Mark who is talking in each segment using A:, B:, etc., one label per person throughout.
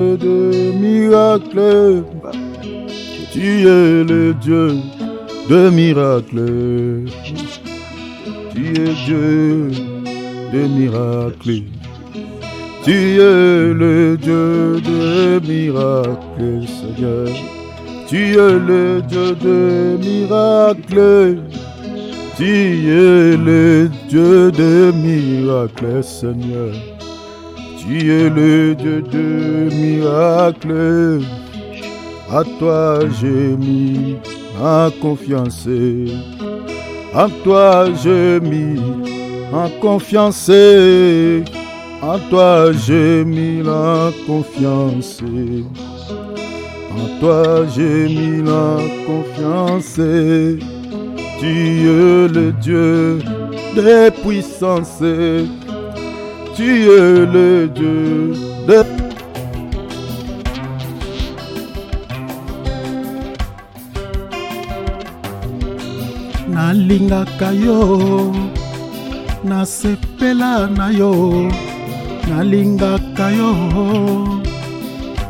A: de miracles. Tu es le Dieu de miracles. Tu es Dieu de miracles. Tu es le Dieu de miracles, Seigneur. Tu es le Dieu de miracles. Tu es le Dieu de miracles, Seigneur. Tu es le Dieu de miracles. À toi j'ai mis ma confiance. En toi j'ai mis ma confiance. En toi j'ai mis la confiance. En toi j'ai mis la confiance. Tu es le Dieu des puissances. Tu es le Dieu des...
B: Nalingaka yo, nasepela na yo. Nalingaka yo,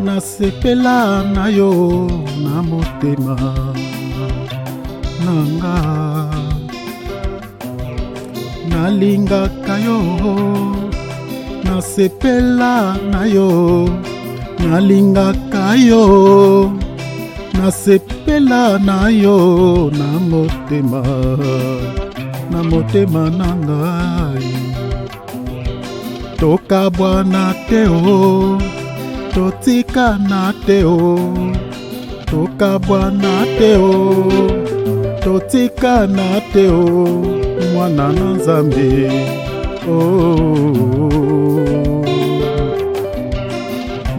B: nasepela na yo, na motema nanga. Nalingaka yo, nasepela na yo. Nalingaka yo, nasepela na yo, na motema nanga. Toka bwana teo, totika na teo. Toka bwana teo, totika na teo. Mwana na Nzambe, oh.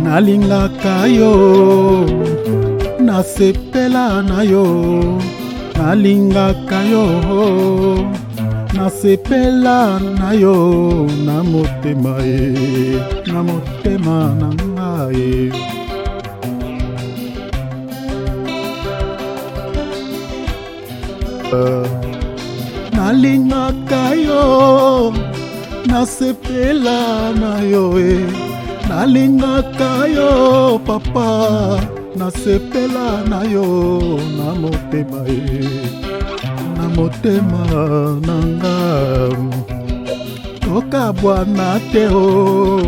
B: Nalingaka yo, nasepela na yo. Nalingaka yo, nasepela na yo, na motema na ngai. Nalingaka yo, nasepela na yo. Nalingaka yo, papa, nasepela na yo, na motema nanga. Toka bwana teo,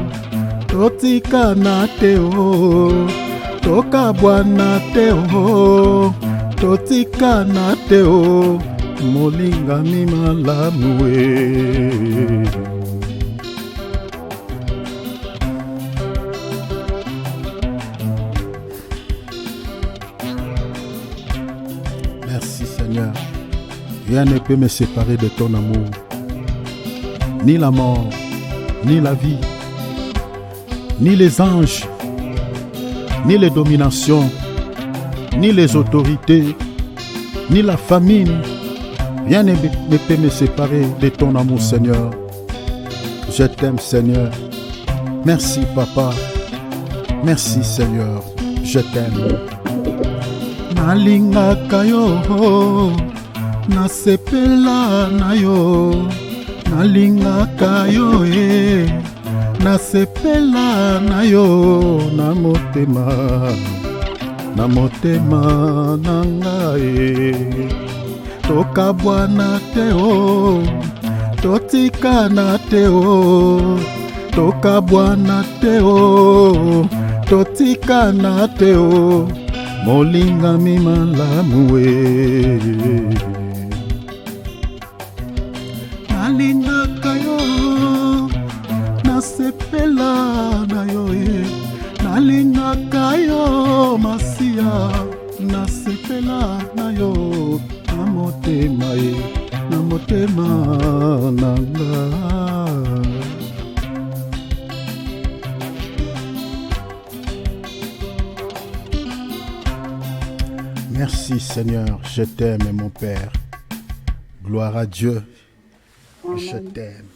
B: totika na teo. Toka bwana teo, totika na teo. Molingami malamu we. Merci Seigneur. Rien ne peut me séparer de ton amour. Ni la mort, ni la vie, ni les anges, ni les dominations, ni les autorités, ni la famine. Rien ne peut me séparer de ton amour, Seigneur. Je t'aime, Seigneur. Merci, Papa. Merci, Seigneur. Je t'aime. Nalingaka yo, nasepela na yo. Nalingaka yo, nasepela na yo, na motema nanga. Toka bwana teo, totika na teo. Toka bwana teo, totika na teo. Molingami malamu we. Nalingaka yo, nasepela na yo. Nalingaka yo, Masia, nasepela na yo. Na motema nanga. Merci Seigneur, je t'aime mon Père. Gloire à Dieu. Amen. Je t'aime.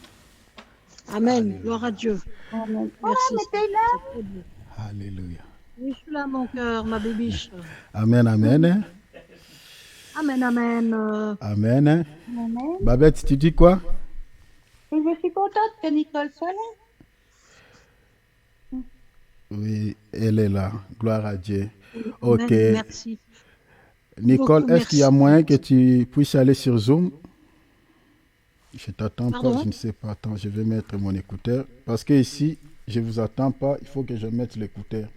C: Amen.
B: Alléluia.
C: Gloire à Dieu.
D: Amen.
C: Merci.
D: Oh, mais t'es là?
B: Alléluia.
C: Oui, je suis là, mon cœur, ma bébiche.
B: Amen, amen.
C: Amen, amen.
B: Amen.
D: Amen.
B: Babette, tu dis quoi?
D: Et je suis contente que Nicole soit là.
B: Oui, elle est là. Gloire à Dieu.
C: Oui,
B: Ok.
C: amen. Merci.
B: Nicole,
C: Beaucoup
B: est-ce qu'il y a
C: merci.
B: moyen que tu puisses aller sur Zoom? Je t'attends pas,
C: Pardon?
B: je ne sais pas. Attends, je vais mettre mon écouteur. Parce que ici, je vous attends pas. Il faut que je mette l'écouteur.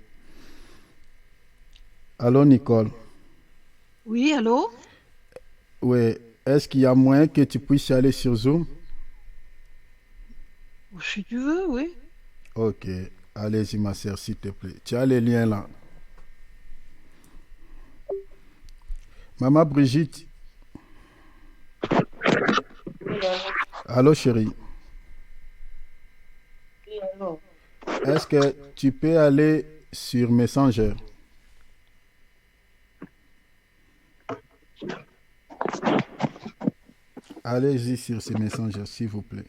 B: Allô, Nicole?
C: Oui, allô?
B: Oui. Est-ce qu'il y a moyen que tu puisses aller sur Zoom?
C: Si tu veux, oui.
B: Ok. Allez-y, ma sœur, s'il te plaît. Tu as les liens là. Maman Brigitte. Allô, chérie. Est-ce que tu peux aller sur Messenger? Allez-y sur ce Messenger, s'il vous plaît.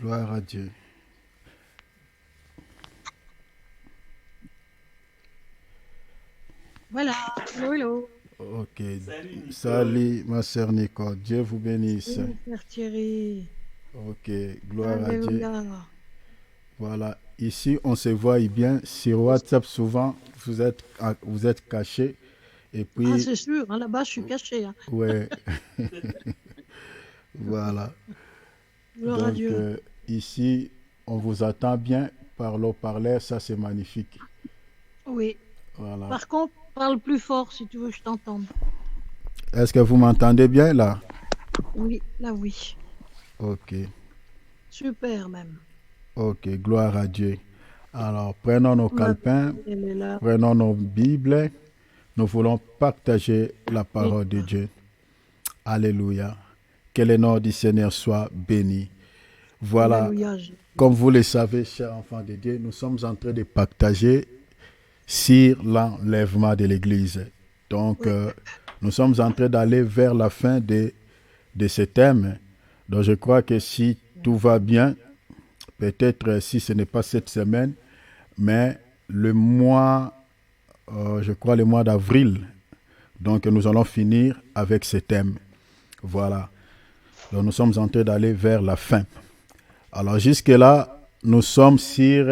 B: Gloire à Dieu.
C: Voilà. Hello, hello.
B: Ok. Salut, ma sœur Nicole. Dieu vous bénisse.
C: Oui, Père Thierry.
B: Ok. Gloire à Dieu.
C: Alléluia.
B: Voilà. Ici, on se voit bien. Sur WhatsApp, souvent, vous êtes cachés. Et
C: Ah,
B: puis,
C: c'est sûr. Hein, là-bas, je suis cachée. Hein.
B: ouais. Voilà.
C: Gloire à
B: Donc,
C: Dieu.
B: ici, on vous attend bien par l'eau-parleur. Ça, c'est magnifique.
C: Oui.
B: Voilà.
C: Par contre, parle plus fort si tu veux que je t'entende.
B: Est-ce que vous m'entendez bien là?
C: Oui, là, oui.
B: Ok.
C: Super, même.
B: Ok. Gloire à Dieu. Alors, prenons nos
C: Ma
B: calepins,
C: Bible, elle est là.
B: prenons nos Bibles. Nous voulons partager la
C: Et
B: parole de Dieu. Alléluia. Que le nom du Seigneur soit béni. Voilà.
C: Alléluia. Jésus.
B: Comme vous le savez, chers enfants de Dieu, nous sommes en train de partager sur l'enlèvement de l'Église. Donc,
C: Oui.
B: nous sommes en train d'aller vers la fin de ce thème. Donc, je crois que si tout va bien, peut-être si ce n'est pas cette semaine, mais le mois, je crois le mois d'avril, donc nous allons finir avec ce thème. Voilà. Donc, nous sommes en train d'aller vers la fin. Alors, jusque-là, nous sommes sur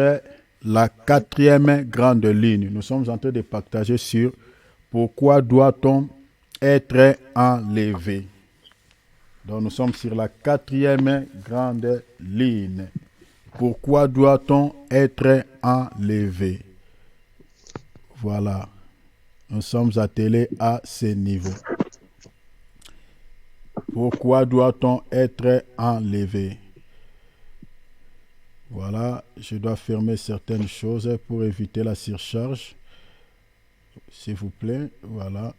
B: la 4e grande ligne. Nous sommes en train de partager sur pourquoi doit-on être enlevé. Donc, nous sommes sur la 4e grande ligne. Pourquoi doit-on être enlevé? Voilà. Nous sommes attelés à ce niveau. Pourquoi doit-on être enlevé? Voilà, je dois fermer certaines choses pour éviter la surcharge. S'il vous plaît, voilà.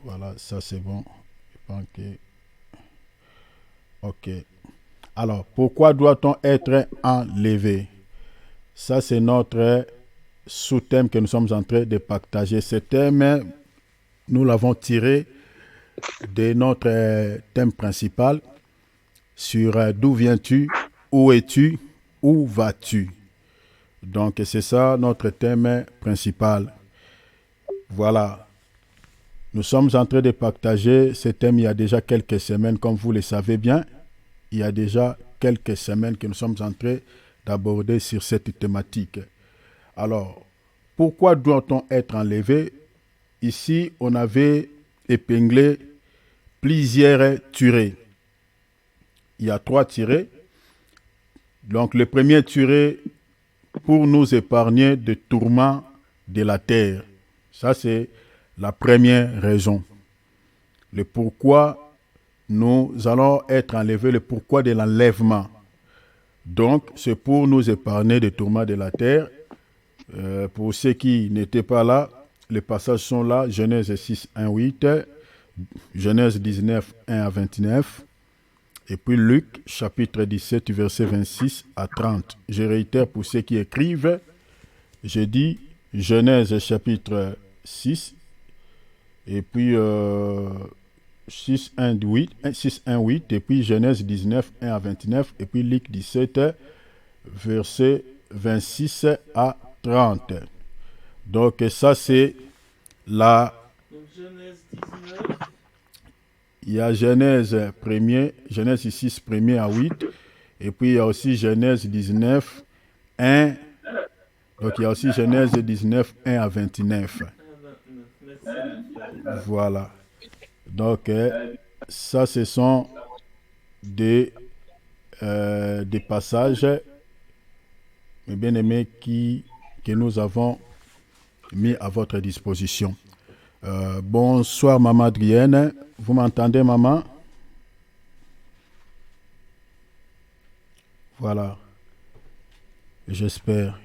B: Voilà, ça c'est bon. Ok. Alors, pourquoi doit-on être enlevé? Ça, c'est notre sous-thème que nous sommes en train de partager. Ce thème, nous l'avons tiré de notre thème principal sur d'où viens-tu, où es-tu, où vas-tu. Donc, c'est ça notre thème principal. Voilà. Nous sommes en train de partager ce thème il y a déjà quelques semaines, comme vous le savez bien. Il y a déjà quelques semaines que nous sommes en train d'aborder sur cette thématique. Alors, pourquoi doit-on être enlevé? Ici, on avait épinglé plusieurs tirés. Il y a 3 tirés. Donc, le premier tiré pour nous épargner des tourments de la terre. Ça, c'est la première raison. Le pourquoi nous allons être enlevés, le pourquoi de l'enlèvement. Donc, c'est pour nous épargner des tourments de la terre. Pour ceux qui n'étaient pas là, les passages sont là. Genèse 6, 1, 8, Genèse 19, 1 à 29, et puis Luc, chapitre 17, verset 26 à 30. Je réitère pour ceux qui écrivent. J'ai dit Genèse chapitre 6, et puis 6, 1, 8, 6, 1, 8, et puis Genèse 19, 1 à 29, et puis Luc 17, verset 26 à 30. Donc ça c'est la...
D: Donc Genèse 19,
B: il y a Genèse 1er, Genèse 6, 1er à 8. Et puis il y a aussi Genèse 19, 1. Donc il y a aussi Genèse 19, 1 à 29. Voilà. Donc ça, ce sont des passages, mes bien-aimés, que nous avons mis à votre disposition. Bonsoir, Maman Adrienne. Vous m'entendez, Maman? Voilà. J'espère.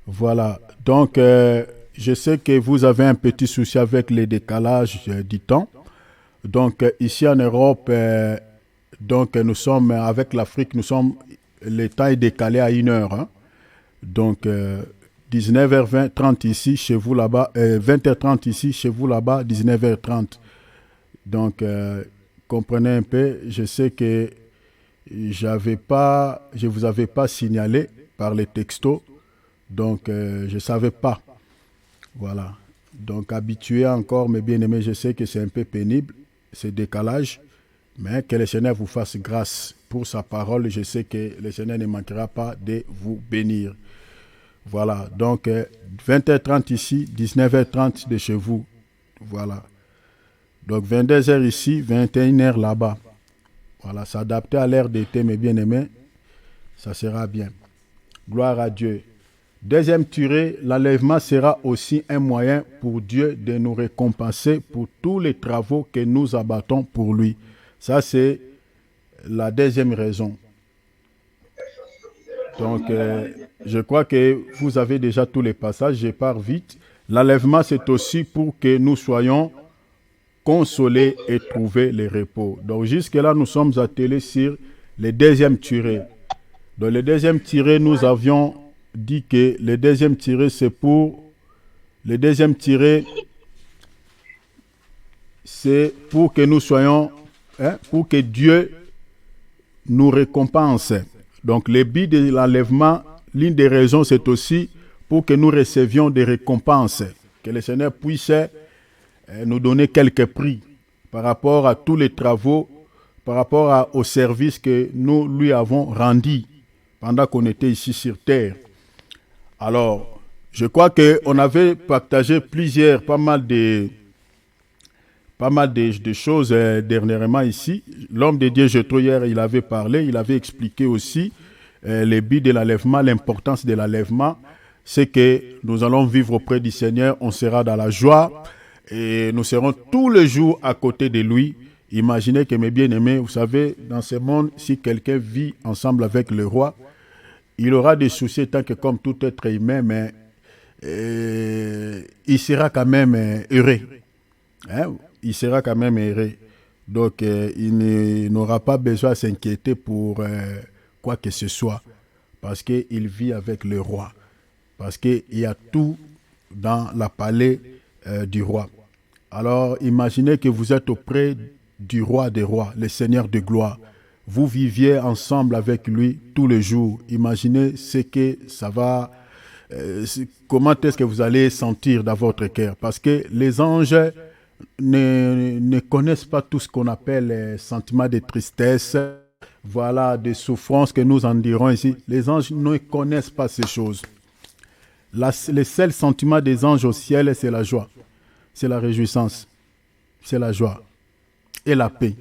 B: Voilà. Donc, je sais que vous avez un petit souci avec les décalages du temps. Donc, ici en Europe, donc nous sommes avec l'Afrique, le temps est décalé à 1 heure. Hein. Donc, 19h30 ici, chez vous là-bas, 20h30 ici, chez vous là-bas, 19h30. Donc, comprenez un peu, je sais que je ne vous avais pas signalé par les textos, donc je ne savais pas. Voilà. Donc, habitué encore, mes bien-aimés, je sais que c'est un peu pénible, ce décalage, mais que le Seigneur vous fasse grâce pour sa parole. Je sais que le Seigneur ne manquera pas de vous bénir. Voilà, donc 20h30 ici, 19h30 de chez vous. Voilà. Donc 22h ici, 21h là-bas. Voilà, s'adapter à l'ère d'été, mes bien-aimés, ça sera bien. Gloire à Dieu. Deuxième tirée, l'enlèvement sera aussi un moyen pour Dieu de nous récompenser pour tous les travaux que nous abattons pour lui. Ça, c'est la deuxième raison. Donc, je crois que vous avez déjà tous les passages, je pars vite. L'enlèvement, c'est aussi pour que nous soyons consolés et trouver le repos. Donc, jusque-là, nous sommes attelés sur le deuxième tiré. Dans le deuxième tiré, nous avions dit que le deuxième tiré, c'est pour... Le deuxième tiré, c'est pour que nous soyons... pour que Dieu nous récompense. Donc, le but de l'enlèvement, l'une des raisons, c'est aussi pour que nous recevions des récompenses. Que le Seigneur puisse nous donner quelques prix par rapport à tous les travaux, par rapport au service que nous lui avons rendu pendant qu'on était ici sur terre. Alors, je crois qu'on avait partagé pas mal de choses dernièrement ici. L'homme de Dieu, Jétro, hier, il avait parlé, il avait expliqué aussi le but de l'enlèvement, l'importance de l'enlèvement. C'est que nous allons vivre auprès du Seigneur, on sera dans la joie et nous serons tous les jours à côté de lui. Imaginez que mes bien-aimés, vous savez, dans ce monde, si quelqu'un vit ensemble avec le roi, il aura des soucis tant que comme tout être humain, mais il sera quand même heureux. Hein? Il sera quand même heureux. Donc, il n'aura pas besoin de s'inquiéter pour quoi que ce soit. Parce qu'il vit avec le roi. Parce qu'il y a tout dans la palais du roi. Alors, imaginez que vous êtes auprès du roi des rois, le Seigneur de gloire. Vous viviez ensemble avec lui tous les jours. Imaginez ce que ça va... comment est-ce que vous allez sentir dans votre cœur. Parce que les anges... Ne connaissent pas tout ce qu'on appelle sentiments de tristesse, voilà, de souffrance que nous en dirons ici. Les anges ne connaissent pas ces choses. Le seul sentiment des anges au ciel, c'est la joie, c'est la réjouissance, c'est la joie et la paix.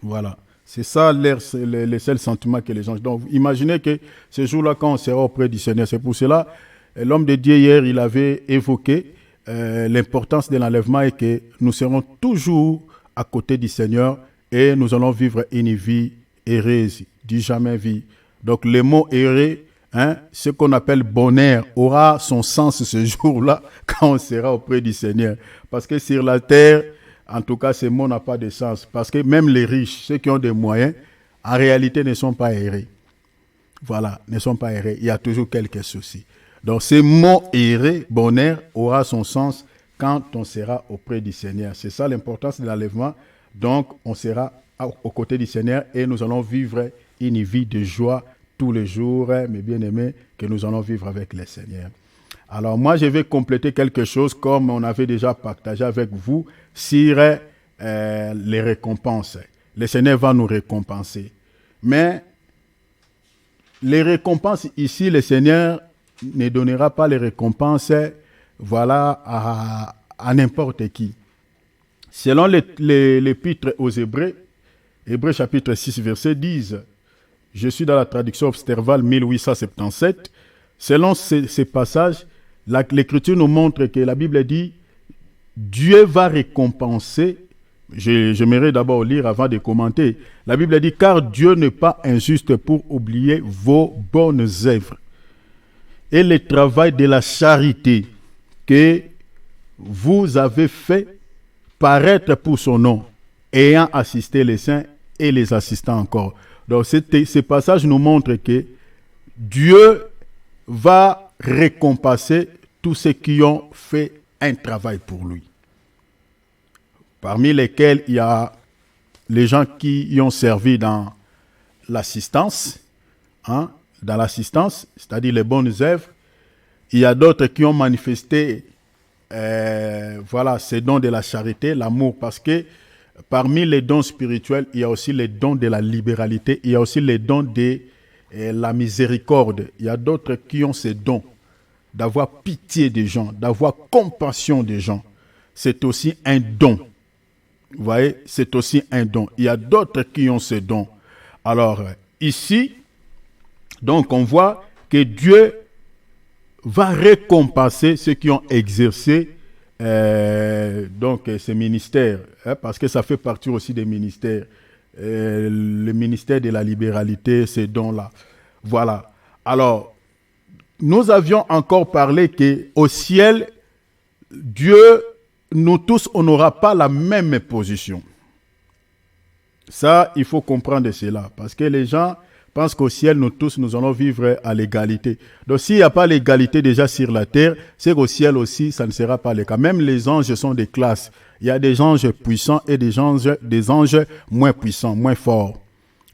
B: Voilà, c'est ça le seul sentiment que les anges. Donc, imaginez que ce jour-là, quand on sera auprès du Seigneur, c'est pour cela, l'homme de Dieu hier, il avait évoqué l'importance de l'enlèvement est que nous serons toujours à côté du Seigneur et nous allons vivre une vie heureuse, du jamais vie. Donc le mot heureux, ce qu'on appelle bonheur, aura son sens ce jour-là quand on sera auprès du Seigneur. Parce que sur la terre, en tout cas, ce mot n'a pas de sens. Parce que même les riches, ceux qui ont des moyens, en réalité ne sont pas heureux. Voilà, ne sont pas heureux. Il y a toujours quelques soucis. Donc, ce mot heureux, bonheur, aura son sens quand on sera auprès du Seigneur. C'est ça l'importance de l'enlèvement. Donc, on sera aux côtés du Seigneur et nous allons vivre une vie de joie tous les jours, mes bien-aimés, que nous allons vivre avec le Seigneur. Alors, moi, je vais compléter quelque chose comme on avait déjà partagé avec vous sur les récompenses. Le Seigneur va nous récompenser. Mais les récompenses ici, le Seigneur ne donnera pas les récompenses à n'importe qui. Selon l'épître aux Hébreux, Hébreux chapitre 6, verset 10, je suis dans la traduction Observal 1877, selon ces passages, l'Écriture nous montre que la Bible dit Dieu va récompenser. J'aimerais d'abord lire avant de commenter. La Bible dit, car Dieu n'est pas injuste pour oublier vos bonnes œuvres et le travail de la charité que vous avez fait paraître pour son nom, ayant assisté les saints et les assistants encore. Donc, ces passages nous montrent que Dieu va récompenser tous ceux qui ont fait un travail pour lui. Parmi lesquels il y a les gens qui y ont servi dans l'assistance, c'est-à-dire les bonnes œuvres. Il y a d'autres qui ont manifesté ces dons de la charité, l'amour, parce que parmi les dons spirituels, il y a aussi les dons de la libéralité, il y a aussi les dons de la miséricorde. Il y a d'autres qui ont ces dons d'avoir pitié des gens, d'avoir compassion des gens. C'est aussi un don. Vous voyez, c'est aussi un don. Il y a d'autres qui ont ce don. Alors, ici, donc, on voit que Dieu va récompenser ceux qui ont exercé ces ministères, parce que ça fait partie aussi des ministères. Le ministère de la libéralité, ces dons-là. Voilà. Alors, nous avions encore parlé qu'au ciel, Dieu, nous tous, on n'aura pas la même position. Ça, il faut comprendre cela. Parce que les gens pensent qu'au ciel, nous tous, nous allons vivre à l'égalité. Donc, s'il n'y a pas l'égalité déjà sur la terre, c'est qu'au ciel aussi, ça ne sera pas le cas. Même les anges sont des classes. Il y a des anges puissants et des anges moins puissants, moins forts.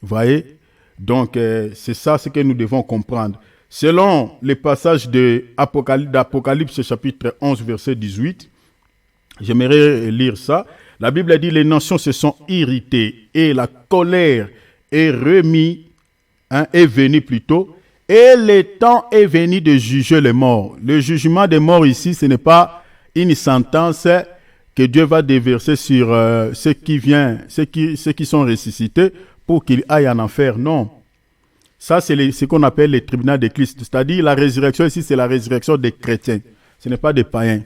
B: Vous voyez? Donc, c'est ça ce que nous devons comprendre. Selon les passages d'Apocalypse chapitre 11, verset 18, j'aimerais lire ça. La Bible dit, les nations se sont irritées et la colère est venue plutôt, et le temps est venu de juger les morts. Le jugement des morts ici, ce n'est pas une sentence que Dieu va déverser sur ceux qui sont ressuscités pour qu'ils aillent en enfer. Non. Ça, c'est ce qu'on appelle le tribunal de Christ. C'est-à-dire, la résurrection ici, c'est la résurrection des chrétiens. Ce n'est pas des païens.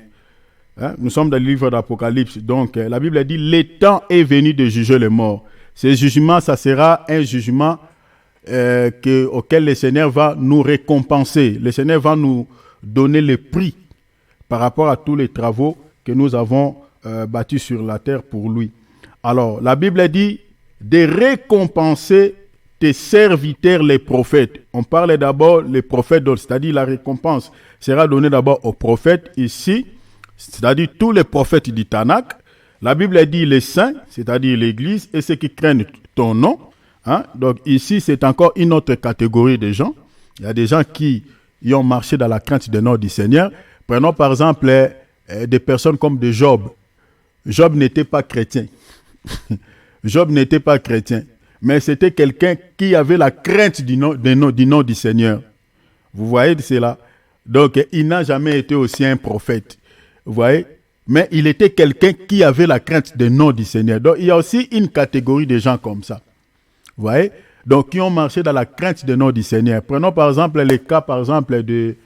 B: Nous sommes dans le livre d'Apocalypse. Donc, la Bible dit, le temps est venu de juger les morts. Ce jugement, ça sera un jugement auquel le Seigneur va nous récompenser. Le Seigneur va nous donner le prix par rapport à tous les travaux que nous avons bâtis sur la terre pour lui. Alors, la Bible dit de récompenser tes serviteurs les prophètes. On parle d'abord les prophètes, c'est-à-dire la récompense sera donnée d'abord aux prophètes ici, c'est-à-dire tous les prophètes du Tanakh. La Bible dit les saints, c'est-à-dire l'Église, et ceux qui craignent ton nom. Donc ici, c'est encore une autre catégorie de gens. Il y a des gens qui y ont marché dans la crainte du nom du Seigneur. Prenons par exemple des personnes comme de Job. Job n'était pas chrétien. Job n'était pas chrétien. Mais c'était quelqu'un qui avait la crainte du nom du Seigneur. Vous voyez cela? Donc, il n'a jamais été aussi un prophète. Vous voyez? Mais il était quelqu'un qui avait la crainte du nom du Seigneur. Donc, il y a aussi une catégorie de gens comme ça. Vous voyez? Donc, qui ont marché dans la crainte du nom du Seigneur. Prenons par exemple les cas, par exemple, de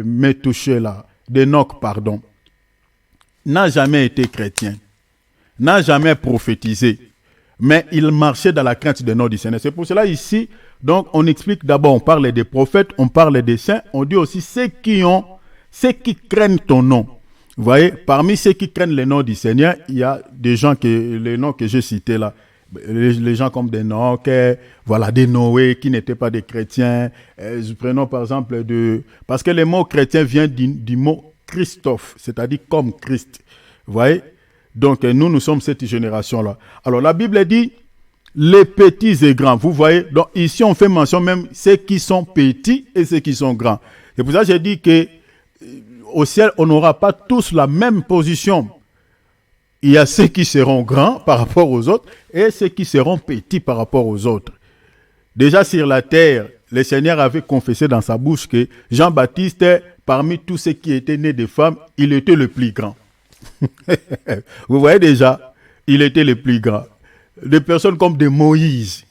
B: Métouché, d'Enoch, pardon. N'a jamais été chrétien. N'a jamais prophétisé. Mais il marchait dans la crainte du nom du Seigneur. C'est pour cela ici, donc on explique d'abord, on parle des prophètes, on parle des saints, on dit aussi ceux qui craignent ton nom. Vous voyez, parmi ceux qui craignent le nom du Seigneur, il y a des gens les noms que j'ai cités là. Les gens comme des Enoch, des Noé qui n'étaient pas des chrétiens. Prenons par exemple parce que le mot chrétien vient du mot Christophe, c'est-à-dire comme Christ. Vous voyez? Donc, nous sommes cette génération-là. Alors, la Bible dit, les petits et grands. Vous voyez? Donc, ici, on fait mention même ceux qui sont petits et ceux qui sont grands. C'est pour ça que j'ai dit qu'au ciel, on n'aura pas tous la même position. il y a ceux qui seront grands par rapport aux autres et ceux qui seront petits par rapport aux autres. Déjà sur la terre, le Seigneur avait confessé dans sa bouche que Jean-Baptiste, parmi tous ceux qui étaient nés de femmes, il était le plus grand. Vous voyez déjà, il était le plus grand. Des personnes comme de Moïse.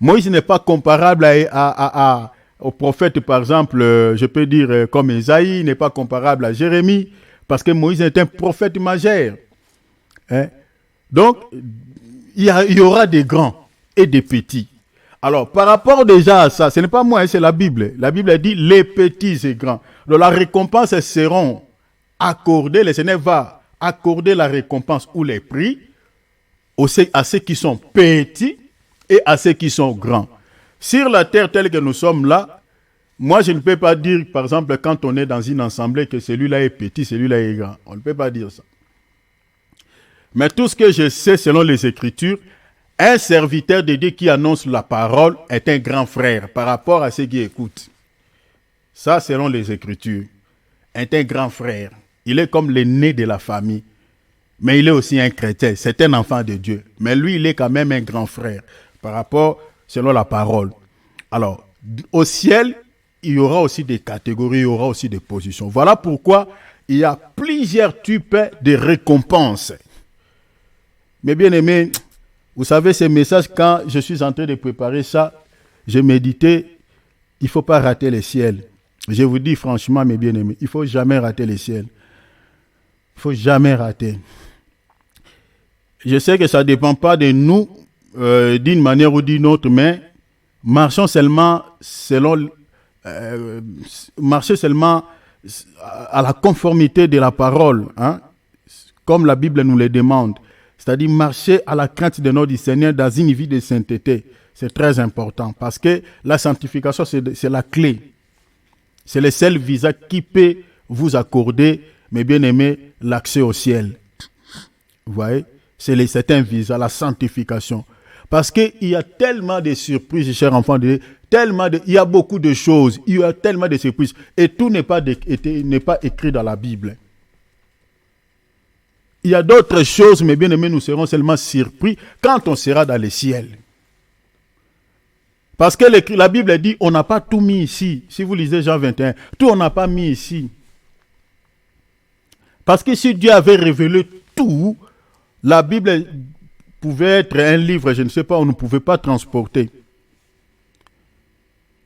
B: Moïse n'est pas comparable au prophète, par exemple, je peux dire comme Esaïe, n'est pas comparable à Jérémie, parce que Moïse est un prophète majeur. Hein? Donc, il y aura des grands et des petits. Alors, par rapport déjà à ça, ce n'est pas moi, c'est la Bible. La Bible dit les petits et grands. Donc, la récompense seront accordées, le Seigneur va accorder la récompense ou les prix à ceux qui sont petits et à ceux qui sont grands. Sur la terre telle que nous sommes là, moi je ne peux pas dire, par exemple, quand on est dans une assemblée, que celui-là est petit, celui-là est grand. On ne peut pas dire ça. Mais tout ce que je sais selon les Écritures, un serviteur de Dieu qui annonce la parole est un grand frère par rapport à ceux qui écoutent. Ça, selon les Écritures, est un grand frère. Il est comme l'aîné de la famille. Mais il est aussi un chrétien. C'est un enfant de Dieu. Mais lui, il est quand même un grand frère par rapport, selon la parole. Alors, au ciel, il y aura aussi des catégories, il y aura aussi des positions. Voilà pourquoi il y a plusieurs types de récompenses. Mais bien aimé, vous savez, ces messages, quand je suis en train de préparer ça, je méditais, il ne faut pas rater le ciel. Je vous dis franchement, mes bien-aimés, il ne faut jamais rater le ciel. Il ne faut jamais rater. Je sais que ça ne dépend pas de nous, d'une manière ou d'une autre, mais marchons seulement marchez seulement à la conformité de la parole, hein, comme la Bible nous le demande. C'est-à-dire marcher à la crainte de notre Seigneur dans une vie de sainteté. C'est très important parce que la sanctification, c'est la clé. C'est le seul visa qui peut vous accorder, mes bien-aimés, l'accès au ciel. Vous voyez? C'est un visa, la sanctification. Parce qu'il y a tellement de surprises, chers enfants de Dieu, il y a beaucoup de choses, il y a tellement de surprises. Et tout n'est pas écrit dans la Bible. Il y a d'autres choses, mais bien aimés, nous serons seulement surpris quand on sera dans le ciel. Parce que la Bible dit, on n'a pas tout mis ici. Si vous lisez Jean 21, tout on n'a pas mis ici. Parce que si Dieu avait révélé tout, la Bible pouvait être un livre, je ne sais pas, on ne pouvait pas transporter.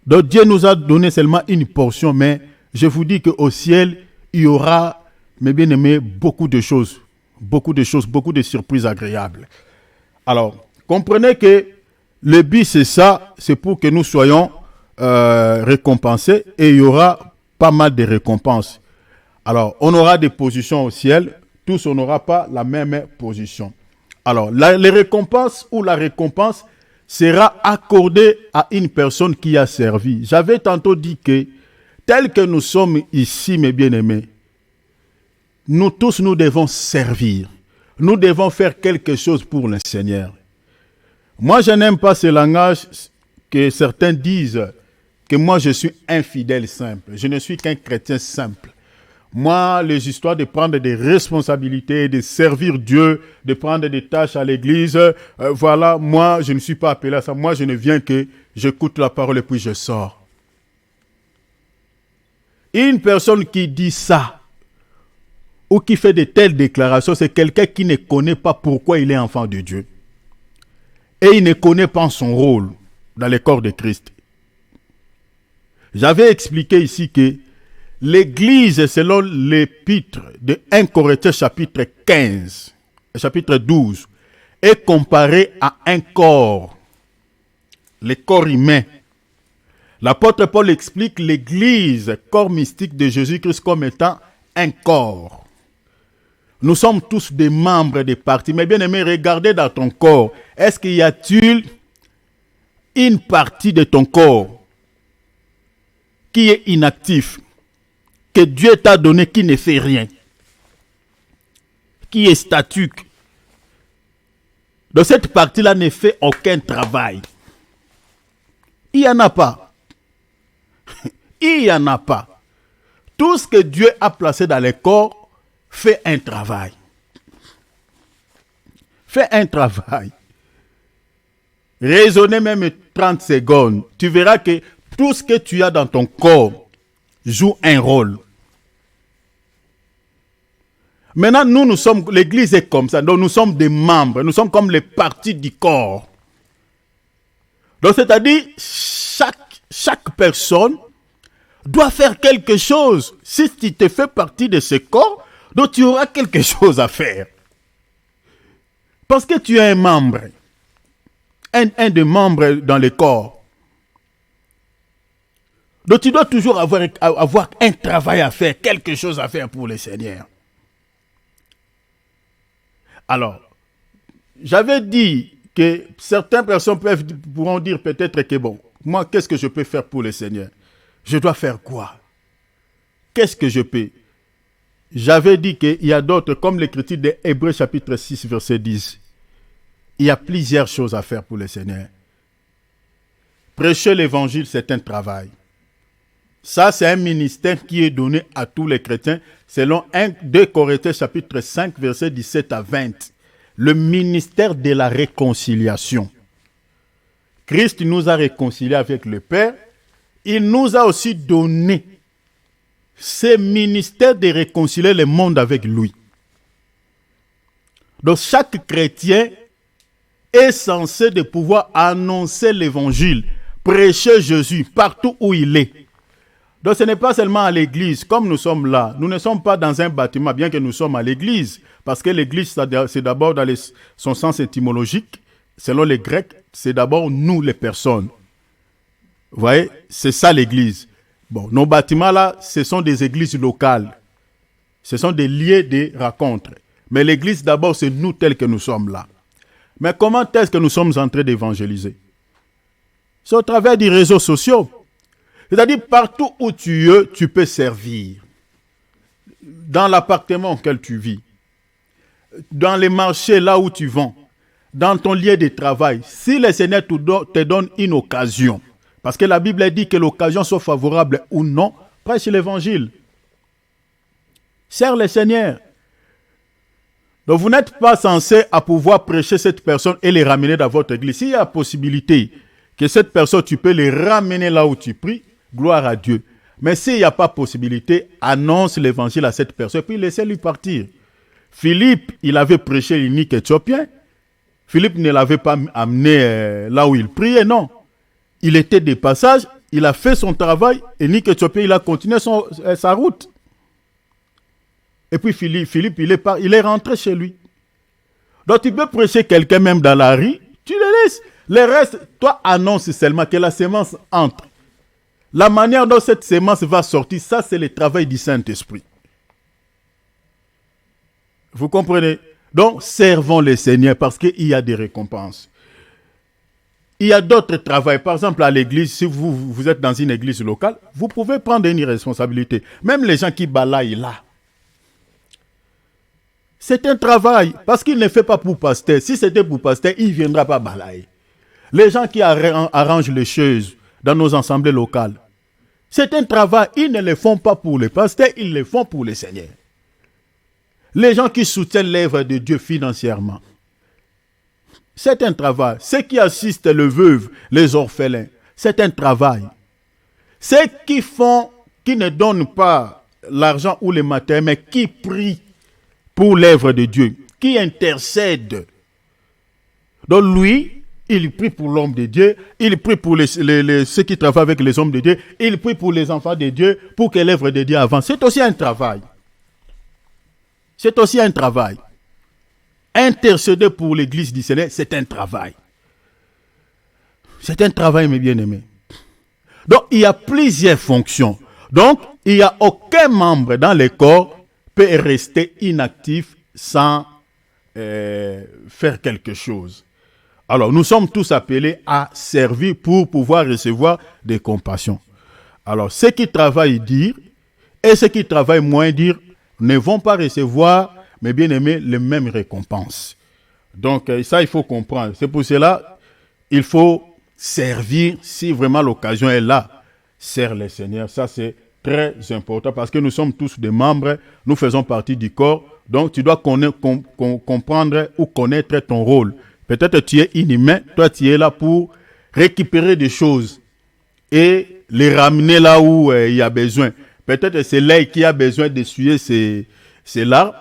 B: Donc Dieu nous a donné seulement une portion, mais je vous dis qu'au ciel, il y aura, mes bien-aimés, beaucoup de choses, beaucoup de surprises agréables. Alors, comprenez que le but c'est ça, c'est pour que nous soyons récompensés et il y aura pas mal de récompenses. Alors, on aura des positions au ciel, tous on n'aura pas la même position. Alors, les récompenses ou la récompense sera accordée à une personne qui a servi. J'avais tantôt dit que, tel que nous sommes ici, mes bien-aimés, nous tous, nous devons servir. Nous devons faire quelque chose pour le Seigneur. Moi, je n'aime pas ce langage que certains disent que moi, je suis un fidèle simple. Je ne suis qu'un chrétien simple. Moi, les histoires de prendre des responsabilités, de servir Dieu, de prendre des tâches à l'église, voilà, moi, je ne suis pas appelé à ça. Moi, je ne viens que j'écoute la parole et puis je sors. Une personne qui dit ça, ou qui fait de telles déclarations, c'est quelqu'un qui ne connaît pas pourquoi il est enfant de Dieu. Et il ne connaît pas son rôle dans le corps de Christ. J'avais expliqué ici que l'Église, selon l'épître de 1 Corinthiens chapitre 15, chapitre 12, est comparée à un corps, le corps humain. L'apôtre Paul explique l'Église, corps mystique de Jésus-Christ, comme étant un corps. Nous sommes tous des membres des parties. Mais bien aimé, regardez dans ton corps. Est-ce qu'il y a-t-il une partie de ton corps qui est inactive, que Dieu t'a donné, qui ne fait rien, qui est statique? Donc cette partie-là ne fait aucun travail. Il n'y en a pas. Il n'y en a pas. Tout ce que Dieu a placé dans le corps fait un travail. Fais un travail. Raisonnez même 30 secondes. Tu verras que tout ce que tu as dans ton corps joue un rôle. Maintenant, nous sommes, l'église est comme ça. Donc, nous sommes des membres. Nous sommes comme les parties du corps. Donc, c'est-à-dire, chaque personne doit faire quelque chose. Si tu te fais partie de ce corps, donc tu auras quelque chose à faire. Parce que tu es un membre. Un des membres dans le corps. Donc, tu dois toujours avoir un travail à faire, quelque chose à faire pour le Seigneur. Alors, j'avais dit que certaines personnes pourront dire peut-être que bon, moi, qu'est-ce que je peux faire pour le Seigneur? Je dois faire quoi? Qu'est-ce que je peux? J'avais dit qu'il y a d'autres, comme l'écriture de Hébreux chapitre 6, verset 10. Il y a plusieurs choses à faire pour le Seigneur. Prêcher l'évangile, c'est un travail. Ça, c'est un ministère qui est donné à tous les chrétiens, selon 2 Corinthiens chapitre 5, verset 17 à 20. Le ministère de la réconciliation. Christ nous a réconciliés avec le Père. Il nous a aussi donné ce ministère de réconcilier le monde avec lui. Donc, chaque chrétien est censé de pouvoir annoncer l'évangile, prêcher Jésus partout où il est. Donc ce n'est pas seulement à l'église, comme nous sommes là. Nous ne sommes pas dans un bâtiment, bien que nous sommes à l'église. Parce que l'église, c'est d'abord dans son sens étymologique. Selon les Grecs, c'est d'abord nous les personnes. Vous voyez, c'est ça l'église. Bon, nos bâtiments là, ce sont des églises locales. Ce sont des lieux de rencontres. Mais l'église d'abord, c'est nous tels que nous sommes là. Mais comment est-ce que nous sommes en train d'évangéliser? C'est au travers des réseaux sociaux. C'est-à-dire, partout où tu es, tu peux servir. Dans l'appartement auquel tu vis, dans les marchés là où tu vends, dans ton lieu de travail, si le Seigneur te donne une occasion, parce que la Bible dit que l'occasion soit favorable ou non, prêche l'évangile. Sers le Seigneur. Donc vous n'êtes pas censé à pouvoir prêcher cette personne et les ramener dans votre église. S'il y a la possibilité que cette personne, tu peux les ramener là où tu pries, gloire à Dieu. Mais s'il n'y a pas possibilité, annonce l'évangile à cette personne, puis laissez-lui partir. Philippe, il avait prêché l'unique éthiopien. Philippe ne l'avait pas amené là où il priait, non. Il était de passage, il a fait son travail, et l'unique éthiopien, il a continué sa route. Et puis Philippe, il est rentré chez lui. Donc tu peux prêcher quelqu'un même dans la rue, tu le laisses. Le reste, toi annonce seulement que la sémence entre. La manière dont cette sémence va sortir, ça c'est le travail du Saint-Esprit. Vous comprenez? Donc servons le Seigneur parce qu'il y a des récompenses. Il y a d'autres travails. Par exemple, à l'église, si vous êtes dans une église locale, vous pouvez prendre une responsabilité. Même les gens qui balayent là. C'est un travail, parce qu'il ne fait pas pour pasteur. Si c'était pour pasteur, il ne viendra pas balayer. Les gens qui arrangent les choses dans nos assemblées locales, c'est un travail. Ils ne le font pas pour les pasteurs, ils le font pour le Seigneur. Les gens qui soutiennent l'œuvre de Dieu financièrement, c'est un travail. Ceux qui assistent les veuves, les orphelins, c'est un travail. Ceux qui ne donnent pas l'argent ou le matériel, mais qui prient pour l'œuvre de Dieu, qui intercèdent. Donc lui, il prie pour l'homme de Dieu, il prie pour ceux qui travaillent avec les hommes de Dieu, il prie pour les enfants de Dieu, pour que l'œuvre de Dieu avance. C'est aussi un travail. C'est aussi un travail. Intercéder pour l'église du Seigneur, c'est un travail. C'est un travail, mes bien-aimés. Donc, il y a plusieurs fonctions. Donc, il n'y a aucun membre dans le corps peut rester inactif sans faire quelque chose. Alors, nous sommes tous appelés à servir pour pouvoir recevoir des compassions. Alors, ceux qui travaillent dire et ceux qui travaillent moins dire ne vont pas recevoir, mes bien-aimés, les mêmes récompenses. Donc, ça, il faut comprendre. C'est pour cela il faut servir si vraiment l'occasion est là. Sers le Seigneur. Ça, c'est très important parce que nous sommes tous des membres. Nous faisons partie du corps. Donc, tu dois comprendre ou connaître ton rôle. Peut-être tu es inhumain, toi tu es là pour récupérer des choses et les ramener là où il y a besoin. Peut-être c'est l'œil qui a besoin d'essuyer ses larmes.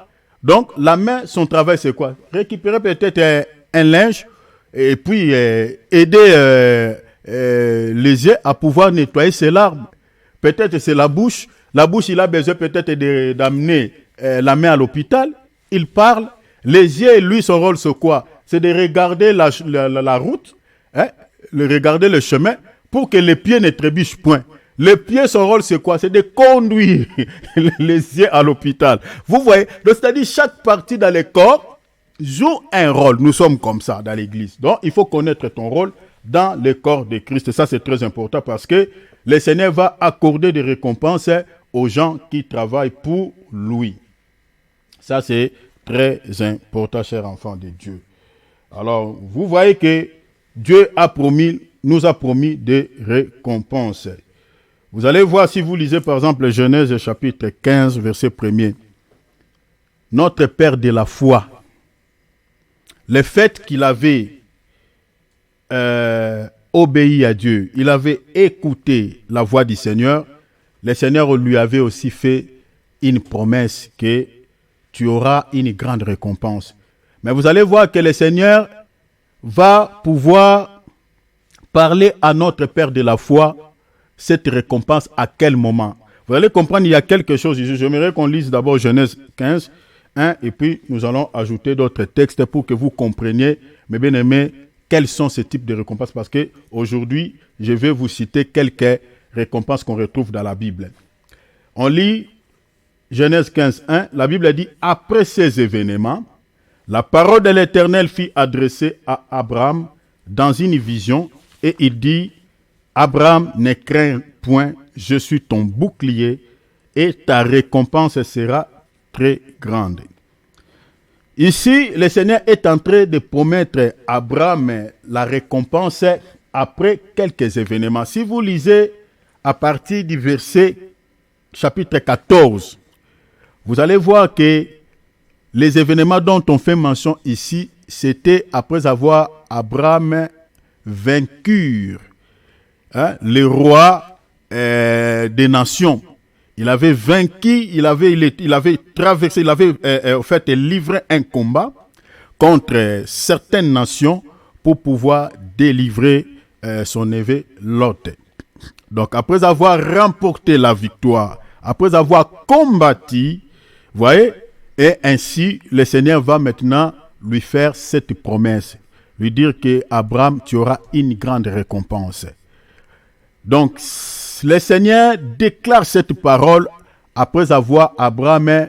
B: Donc, la main, son travail, c'est quoi? Récupérer peut-être un linge et puis aider les yeux à pouvoir nettoyer ses larmes. Peut-être c'est la bouche. La bouche, il a besoin peut-être d'amener la main à l'hôpital. Il parle. Les yeux, lui, son rôle, c'est quoi? C'est de regarder la route, hein, regarder le chemin pour que les pieds ne trébuchent point. Le pied, son rôle, c'est quoi? C'est de conduire les yeux à l'hôpital. Vous voyez? Donc, c'est-à-dire chaque partie dans le corps joue un rôle. Nous sommes comme ça dans l'église. Donc, il faut connaître ton rôle dans le corps de Christ. Et ça, c'est très important parce que le Seigneur va accorder des récompenses aux gens qui travaillent pour lui. Ça, c'est très important, chers enfants de Dieu. Alors, vous voyez que Dieu nous a promis des récompenses. Vous allez voir, si vous lisez par exemple Genèse chapitre 15, verset 1er. Notre Père de la foi, le fait qu'il avait obéi à Dieu, il avait écouté la voix du Seigneur, le Seigneur lui avait aussi fait une promesse que tu auras une grande récompense. Mais vous allez voir que le Seigneur va pouvoir parler à notre Père de la foi cette récompense à quel moment. Vous allez comprendre, il y a quelque chose ici. J'aimerais qu'on lise d'abord Genèse 15, 1, et puis nous allons ajouter d'autres textes pour que vous compreniez, mes bien-aimés, quels sont ces types de récompenses. Parce qu'aujourd'hui, je vais vous citer quelques récompenses qu'on retrouve dans la Bible. On lit Genèse 15, 1. La Bible dit, après ces événements, la parole de l'Éternel fut adressée à Abraham dans une vision, et il dit, Abraham, ne crains point, je suis ton bouclier et ta récompense sera très grande. Ici, le Seigneur est en train de promettre à Abraham la récompense après quelques événements. Si vous lisez à partir du verset chapitre 14, vous allez voir que les événements dont on fait mention ici, c'était après avoir Abraham vaincu les rois des nations. Il avait vaincu, il avait traversé, il avait en fait livré un combat contre certaines nations pour pouvoir délivrer son neveu Lot. Donc après avoir remporté la victoire, après avoir combattu, vous voyez, et ainsi le Seigneur va maintenant lui faire cette promesse, lui dire que Abraham, tu auras une grande récompense. Donc, le Seigneur déclare cette parole après avoir Abraham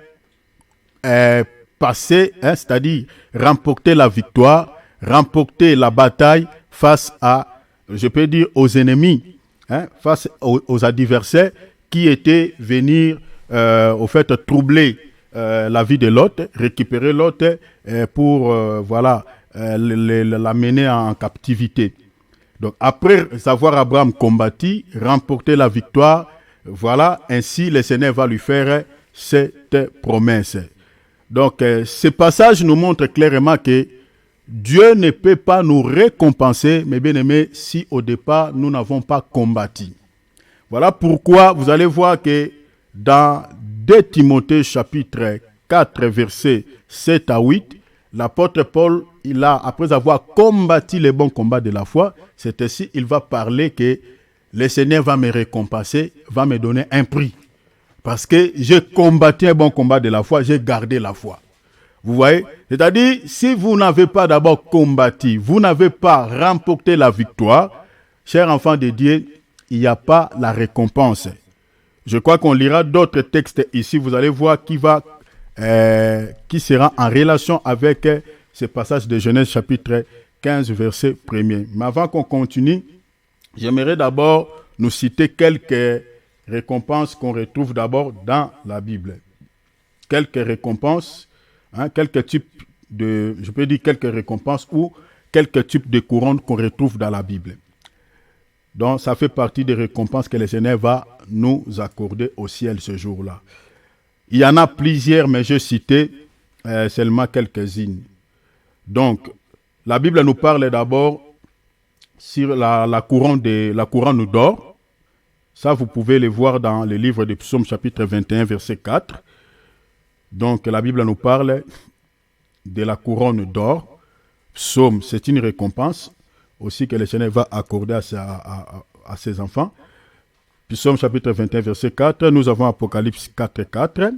B: passé, c'est-à-dire remporté la victoire, remporté la bataille face à, je peux dire, aux ennemis, face aux adversaires qui étaient venus, au fait, troubler la vie de Lot, récupérer Lot pour, l'amener en captivité. Donc, après avoir Abraham combattu, remporté la victoire, voilà, ainsi le Seigneur va lui faire cette promesse. Donc, ce passage nous montre clairement que Dieu ne peut pas nous récompenser, mes bien-aimés, si au départ nous n'avons pas combattu. Voilà pourquoi vous allez voir que dans 2 Timothée chapitre 4, versets 7 à 8, l'apôtre Paul, après avoir combattu les bons combats de la foi, c'est ainsi il va parler que le Seigneur va me récompenser, va me donner un prix. Parce que j'ai combattu un bon combat de la foi, j'ai gardé la foi. Vous voyez? C'est-à-dire, si vous n'avez pas d'abord combattu, vous n'avez pas remporté la victoire, chers enfants de Dieu, il n'y a pas la récompense. Je crois qu'on lira d'autres textes ici, vous allez voir qui sera en relation avec ce passage de Genèse chapitre 15, verset 1er. Mais avant qu'on continue, j'aimerais d'abord nous citer quelques récompenses qu'on retrouve d'abord dans la Bible. Quelques récompenses, quelques types de, je peux dire quelques récompenses ou quelques types de couronnes qu'on retrouve dans la Bible. Donc, ça fait partie des récompenses que le Seigneur va nous accorder au ciel ce jour-là. Il y en a plusieurs, mais je citais seulement quelques-unes. Donc, la Bible nous parle d'abord sur la couronne d'or. Ça, vous pouvez le voir dans le livre de Psaume chapitre 21, verset 4. Donc, la Bible nous parle de la couronne d'or. Psaume, c'est une récompense aussi que le Seigneur va accorder à ses enfants. Psaume chapitre 21, verset 4. Nous avons Apocalypse 4, 4.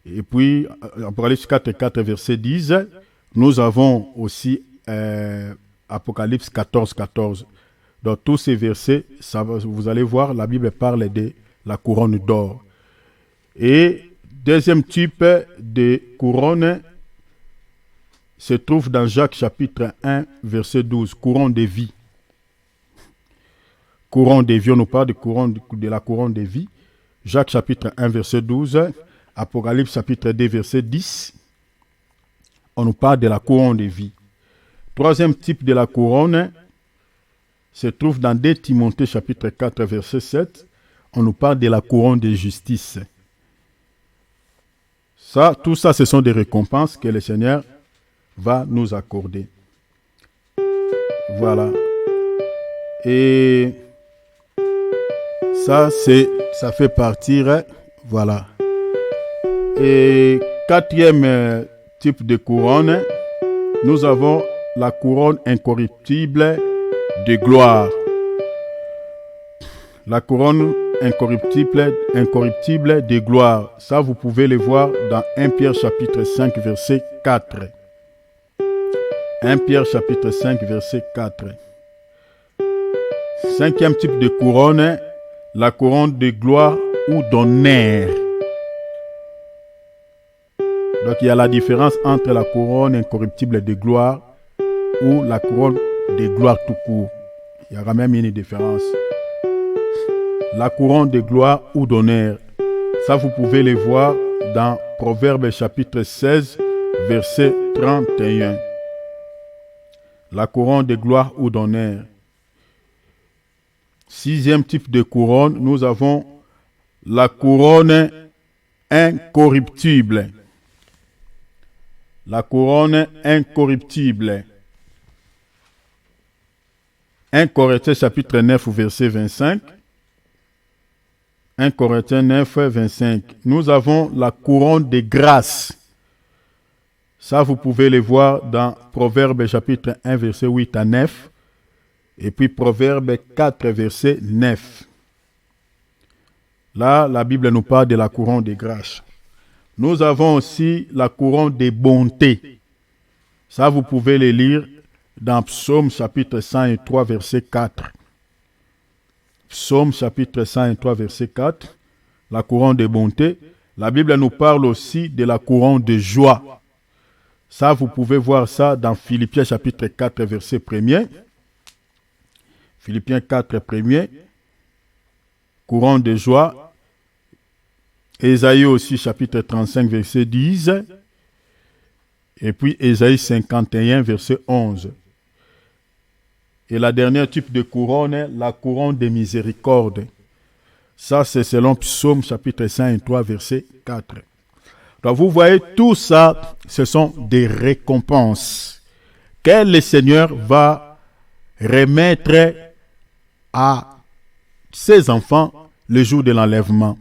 B: Et puis, Apocalypse 4, 4, verset 10. Nous avons aussi Apocalypse 14, 14. Dans tous ces versets, vous allez voir, la Bible parle de la couronne d'or. Et deuxième type de couronne se trouve dans Jacques chapitre 1, verset 12. Couronne de vie. Couronne de vie, on nous parle de la couronne de vie. Jacques chapitre 1, verset 12. Apocalypse chapitre 2, verset 10. On nous parle de la couronne de vie. Troisième type de la couronne se trouve dans 2 Timothée chapitre 4, verset 7. On nous parle de la couronne de justice. Tout ça, ce sont des récompenses que le Seigneur va nous accorder. Voilà. Et ça fait partir, voilà. Et quatrième type de couronne, nous avons la couronne incorruptible de gloire. La couronne incorruptible de gloire. Ça, vous pouvez le voir dans 1 Pierre chapitre 5, verset 4. 1 Pierre chapitre 5, verset 4. Cinquième type de couronne, la couronne de gloire ou d'honneur. Donc, il y a la différence entre la couronne incorruptible de gloire ou la couronne de gloire tout court. Il y a quand même une différence. La couronne de gloire ou d'honneur. Ça, vous pouvez le voir dans Proverbes chapitre 16, verset 31. La couronne de gloire ou d'honneur. Sixième type de couronne, nous avons la couronne incorruptible. La couronne incorruptible. 1 Corinthiens chapitre 9, verset 25. 1 Corinthiens 9, 25. Nous avons la couronne de grâce. Ça, vous pouvez le voir dans Proverbes chapitre 1, verset 8 à 9. Et puis Proverbes 4, verset 9. Là, la Bible nous parle de la couronne de grâce. Nous avons aussi la couronne de bonté. Ça, vous pouvez le lire dans Psaume chapitre 103, verset 4. Psaume chapitre 103, verset 4. La couronne de bonté. La Bible nous parle aussi de la couronne de joie. Ça, vous pouvez voir ça dans Philippiens chapitre 4, verset 1er. Philippiens 4, 1er. Couronne de joie. Ésaïe aussi, chapitre 35, verset 10. Et puis Ésaïe 51, verset 11. Et la dernière type de couronne, la couronne de miséricorde. Ça, c'est selon Psaume chapitre 103, verset 4. Donc, vous voyez, tout ça, ce sont des récompenses que le Seigneur va remettre à ses enfants le jour de l'enlèvement.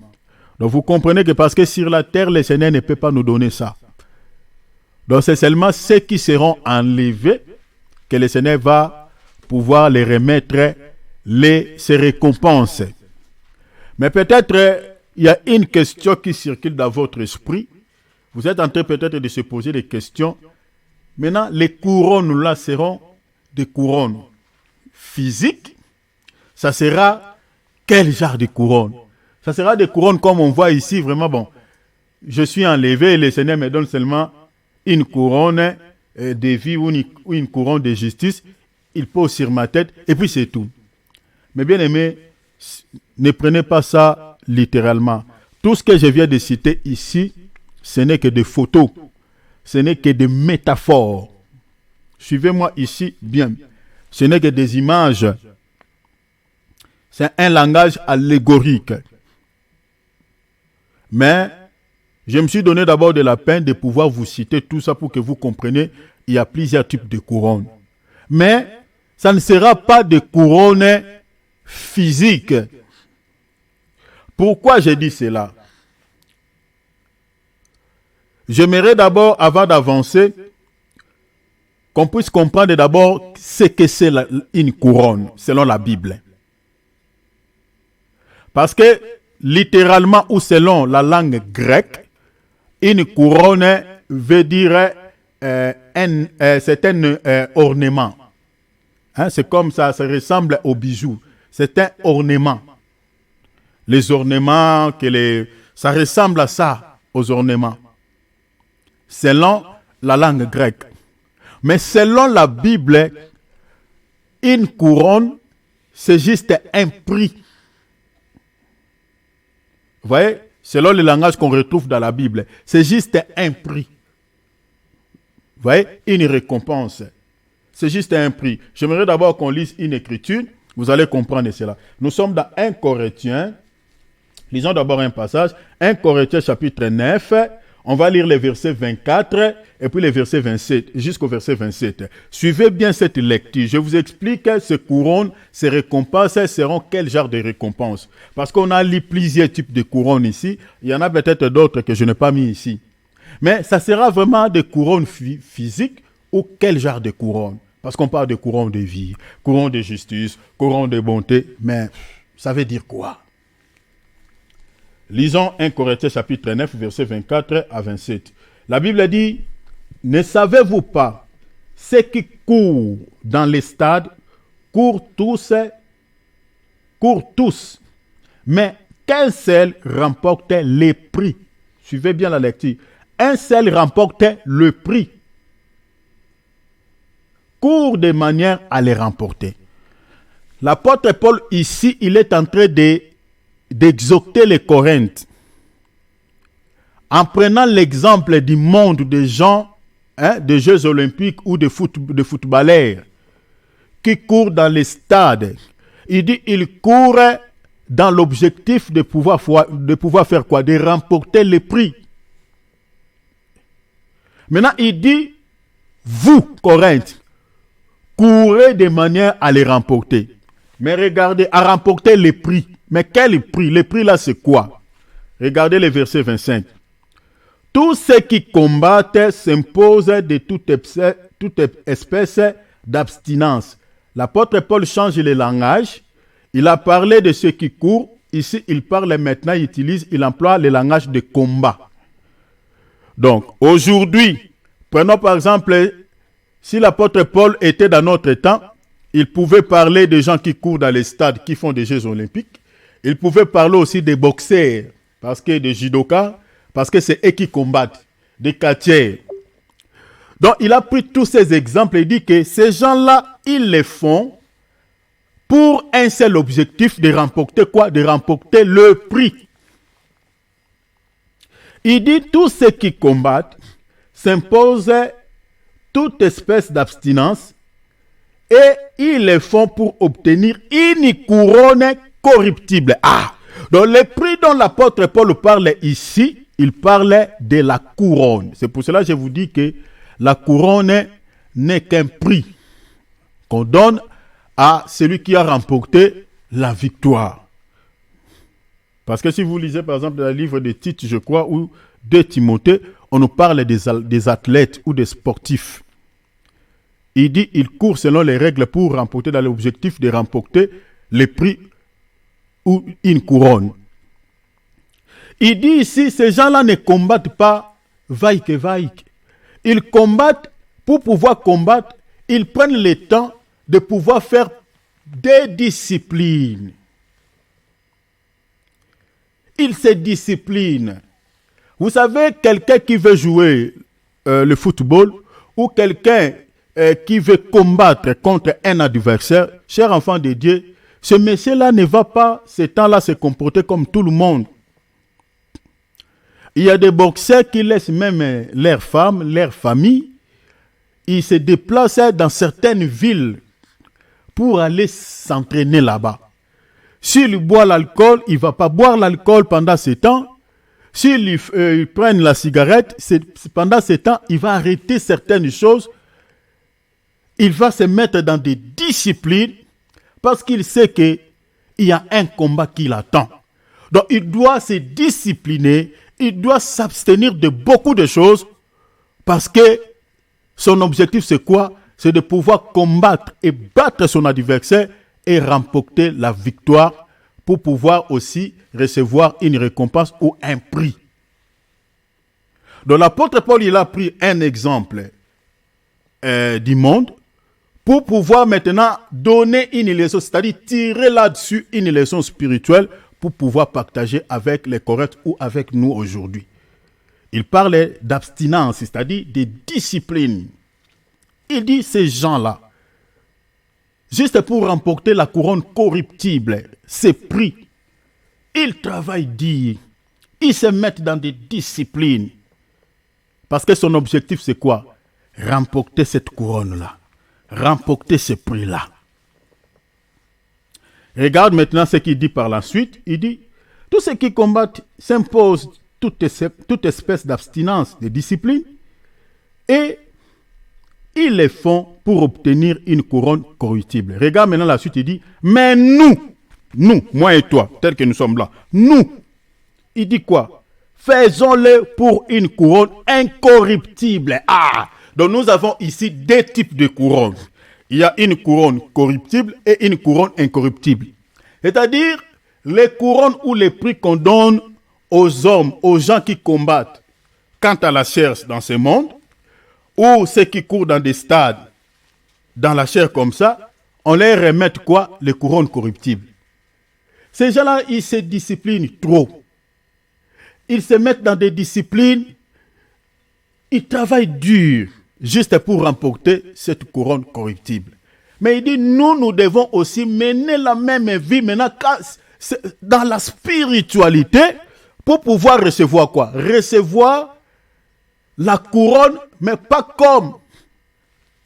B: Donc, vous comprenez que parce que sur la terre, le Seigneur ne peut pas nous donner ça. Donc, c'est seulement ceux qui seront enlevés que le Seigneur va pouvoir les remettre ces récompenses. Mais peut-être, il y a une question qui circule dans votre esprit. Vous êtes en train peut-être de se poser des questions. Maintenant, les couronnes là seront des couronnes physiques. Ça sera quel genre de couronne? Ça sera des couronnes comme on voit ici, vraiment bon. Je suis enlevé et le Seigneur me donne seulement une couronne de vie ou une couronne de justice. Il pose sur ma tête et puis c'est tout. Mais bien aimé, ne prenez pas ça littéralement. Tout ce que je viens de citer ici, ce n'est que des photos. Ce n'est que des métaphores. Suivez-moi ici bien. Ce n'est que des images. C'est un langage allégorique. Mais Je me suis donné d'abord de la peine de pouvoir vous citer tout ça pour que vous compreniez, il y a plusieurs types de couronnes. Mais ça ne sera pas de couronnes physiques. Pourquoi j'ai dit cela? J'aimerais d'abord, avant d'avancer, qu'on puisse comprendre d'abord ce que c'est une couronne, selon la Bible. Parce que, littéralement ou selon la langue grecque, une couronne veut dire c'est un ornement. Hein, c'est comme ça ressemble aux bijoux. C'est un ornement. Les ornements, ça ressemble à ça, aux ornements. Selon la langue grecque. Mais selon la Bible, une couronne, c'est juste un prix. Vous voyez, selon le langage qu'on retrouve dans la Bible, c'est juste un prix. Vous voyez, une récompense. C'est juste un prix. J'aimerais d'abord qu'on lise une écriture. Vous allez comprendre cela. Nous sommes dans 1 Corinthiens. Lisons d'abord un passage. 1 Corinthiens chapitre 9. On va lire les versets 24 et puis les versets 27 jusqu'au verset 27. Suivez bien cette lecture. Je vous explique ces couronnes, ces récompenses seront quel genre de récompenses. Parce qu'on a lu plusieurs types de couronnes ici. Il y en a peut-être d'autres que je n'ai pas mis ici. Mais ça sera vraiment des couronnes physiques ou quel genre de couronnes? Parce qu'on parle de couronnes de vie, couronnes de justice, couronnes de bonté. Mais ça veut dire quoi? Lisons 1 Corinthiens chapitre 9, versets 24 à 27. La Bible dit, « Ne savez-vous pas, ceux qui courent dans les stades courent tous, mais qu'un seul remporte les prix. » Suivez bien la lecture. Un seul remporte le prix. Court de manière à les remporter. L'apôtre Paul ici, il est en train d'exhorter les Corinthes en prenant l'exemple du monde des gens, des Jeux olympiques ou de footballeurs qui courent dans les stades. Il dit ils courent dans l'objectif de pouvoir faire quoi? De remporter les prix. Maintenant, il dit vous, Corinthe, courez de manière à les remporter. Mais regardez, à remporter les prix. Mais quel prix? Les prix là, c'est quoi? Regardez le verset 25. Tous ceux qui combattent s'imposent de toute espèce d'abstinence. L'apôtre Paul change le langage. Il a parlé de ceux qui courent. Ici, il parle maintenant, il emploie le langage de combat. Donc, aujourd'hui, prenons par exemple, si l'apôtre Paul était dans notre temps, il pouvait parler des gens qui courent dans les stades, qui font des Jeux olympiques. Il pouvait parler aussi des boxeurs, parce que des judokas, parce que c'est eux qui combattent, des catcheurs. Donc, il a pris tous ces exemples et dit que ces gens-là, ils les font pour un seul objectif, de remporter quoi? De remporter le prix. Il dit, tous ceux qui combattent s'imposent toute espèce d'abstinence et ils le font pour obtenir une couronne corruptible. Donc le prix dont l'apôtre Paul parle ici, il parle de la couronne. C'est pour cela que je vous dis que la couronne n'est qu'un prix qu'on donne à celui qui a remporté la victoire. Parce que si vous lisez par exemple le livre de Tite, je crois, ou de Timothée, on nous parle des athlètes ou des sportifs. Il dit, ils courent selon les règles pour remporter dans l'objectif de remporter les prix ou une couronne. Il dit ici, ces gens-là ne combattent pas vaille que vaille. Ils combattent, pour pouvoir combattre, ils prennent le temps de pouvoir faire des disciplines. Ils se disciplinent. Vous savez, quelqu'un qui veut jouer le football ou quelqu'un qui veut combattre contre un adversaire, cher enfant de Dieu, ce monsieur-là ne va pas, ce temps-là, se comporter comme tout le monde. Il y a des boxeurs qui laissent même leurs femmes, leurs familles. Ils se déplacent dans certaines villes pour aller s'entraîner là-bas. S'il boit l'alcool, il ne va pas boire l'alcool pendant ce temps. S'ils prennent la cigarette, pendant ce temps, il va arrêter certaines choses. Il va se mettre dans des disciplines parce qu'il sait qu'il y a un combat qui l'attend. Donc, il doit se discipliner, il doit s'abstenir de beaucoup de choses parce que son objectif, c'est quoi? C'est de pouvoir combattre et battre son adversaire et remporter la victoire pour pouvoir aussi recevoir une récompense ou un prix. Donc, l'apôtre Paul, il a pris un exemple du monde pour pouvoir maintenant donner une leçon, c'est-à-dire tirer là-dessus une leçon spirituelle pour pouvoir partager avec les Corinthiens ou avec nous aujourd'hui. Il parlait d'abstinence, c'est-à-dire de discipline. Il dit ces gens-là, juste pour remporter la couronne corruptible, c'est pris. Ils travaillent dur, ils se mettent dans des disciplines. Parce que son objectif, c'est quoi? Remporter cette couronne-là. Remporter ce prix-là. Regarde maintenant ce qu'il dit par la suite. Il dit, tous ceux qui combattent s'imposent toute espèce d'abstinence, de discipline, et ils les font pour obtenir une couronne corruptible. Regarde maintenant la suite, il dit, mais nous, moi et toi, tels que nous sommes là, nous, il dit quoi? Faisons-le pour une couronne incorruptible. Donc nous avons ici deux types de couronnes. Il y a une couronne corruptible et une couronne incorruptible. C'est-à-dire les couronnes ou les prix qu'on donne aux hommes, aux gens qui combattent quant à la chair dans ce monde, ou ceux qui courent dans des stades, dans la chair comme ça, on leur remet quoi? Les couronnes corruptibles. Ces gens-là, ils se disciplinent trop. Ils se mettent dans des disciplines, ils travaillent dur, juste pour remporter cette couronne corruptible. Mais il dit, nous devons aussi mener la même vie maintenant dans la spiritualité pour pouvoir recevoir quoi? Recevoir la couronne, mais pas comme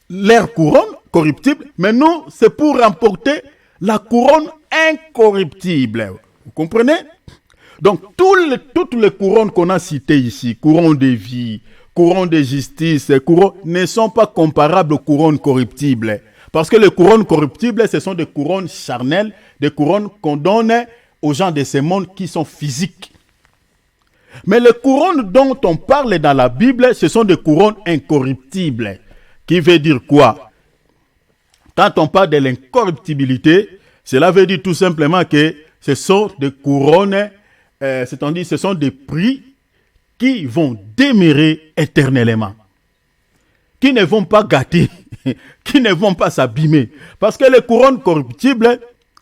B: leur couronne corruptible, mais nous, c'est pour remporter la couronne incorruptible. Vous comprenez? Donc, toutes les couronnes qu'on a citées ici, couronne de vie, couronne de justice, couronne, ne sont pas comparables aux couronnes corruptibles. Parce que les couronnes corruptibles, ce sont des couronnes charnelles, des couronnes qu'on donne aux gens de ce monde qui sont physiques. Mais les couronnes dont on parle dans la Bible, ce sont des couronnes incorruptibles. Qui veut dire quoi? Quand on parle de l'incorruptibilité, cela veut dire tout simplement que ce sont des couronnes, c'est-à-dire ce sont des prix qui vont demeurer éternellement, qui ne vont pas gâter, qui ne vont pas s'abîmer. Parce que les couronnes corruptibles,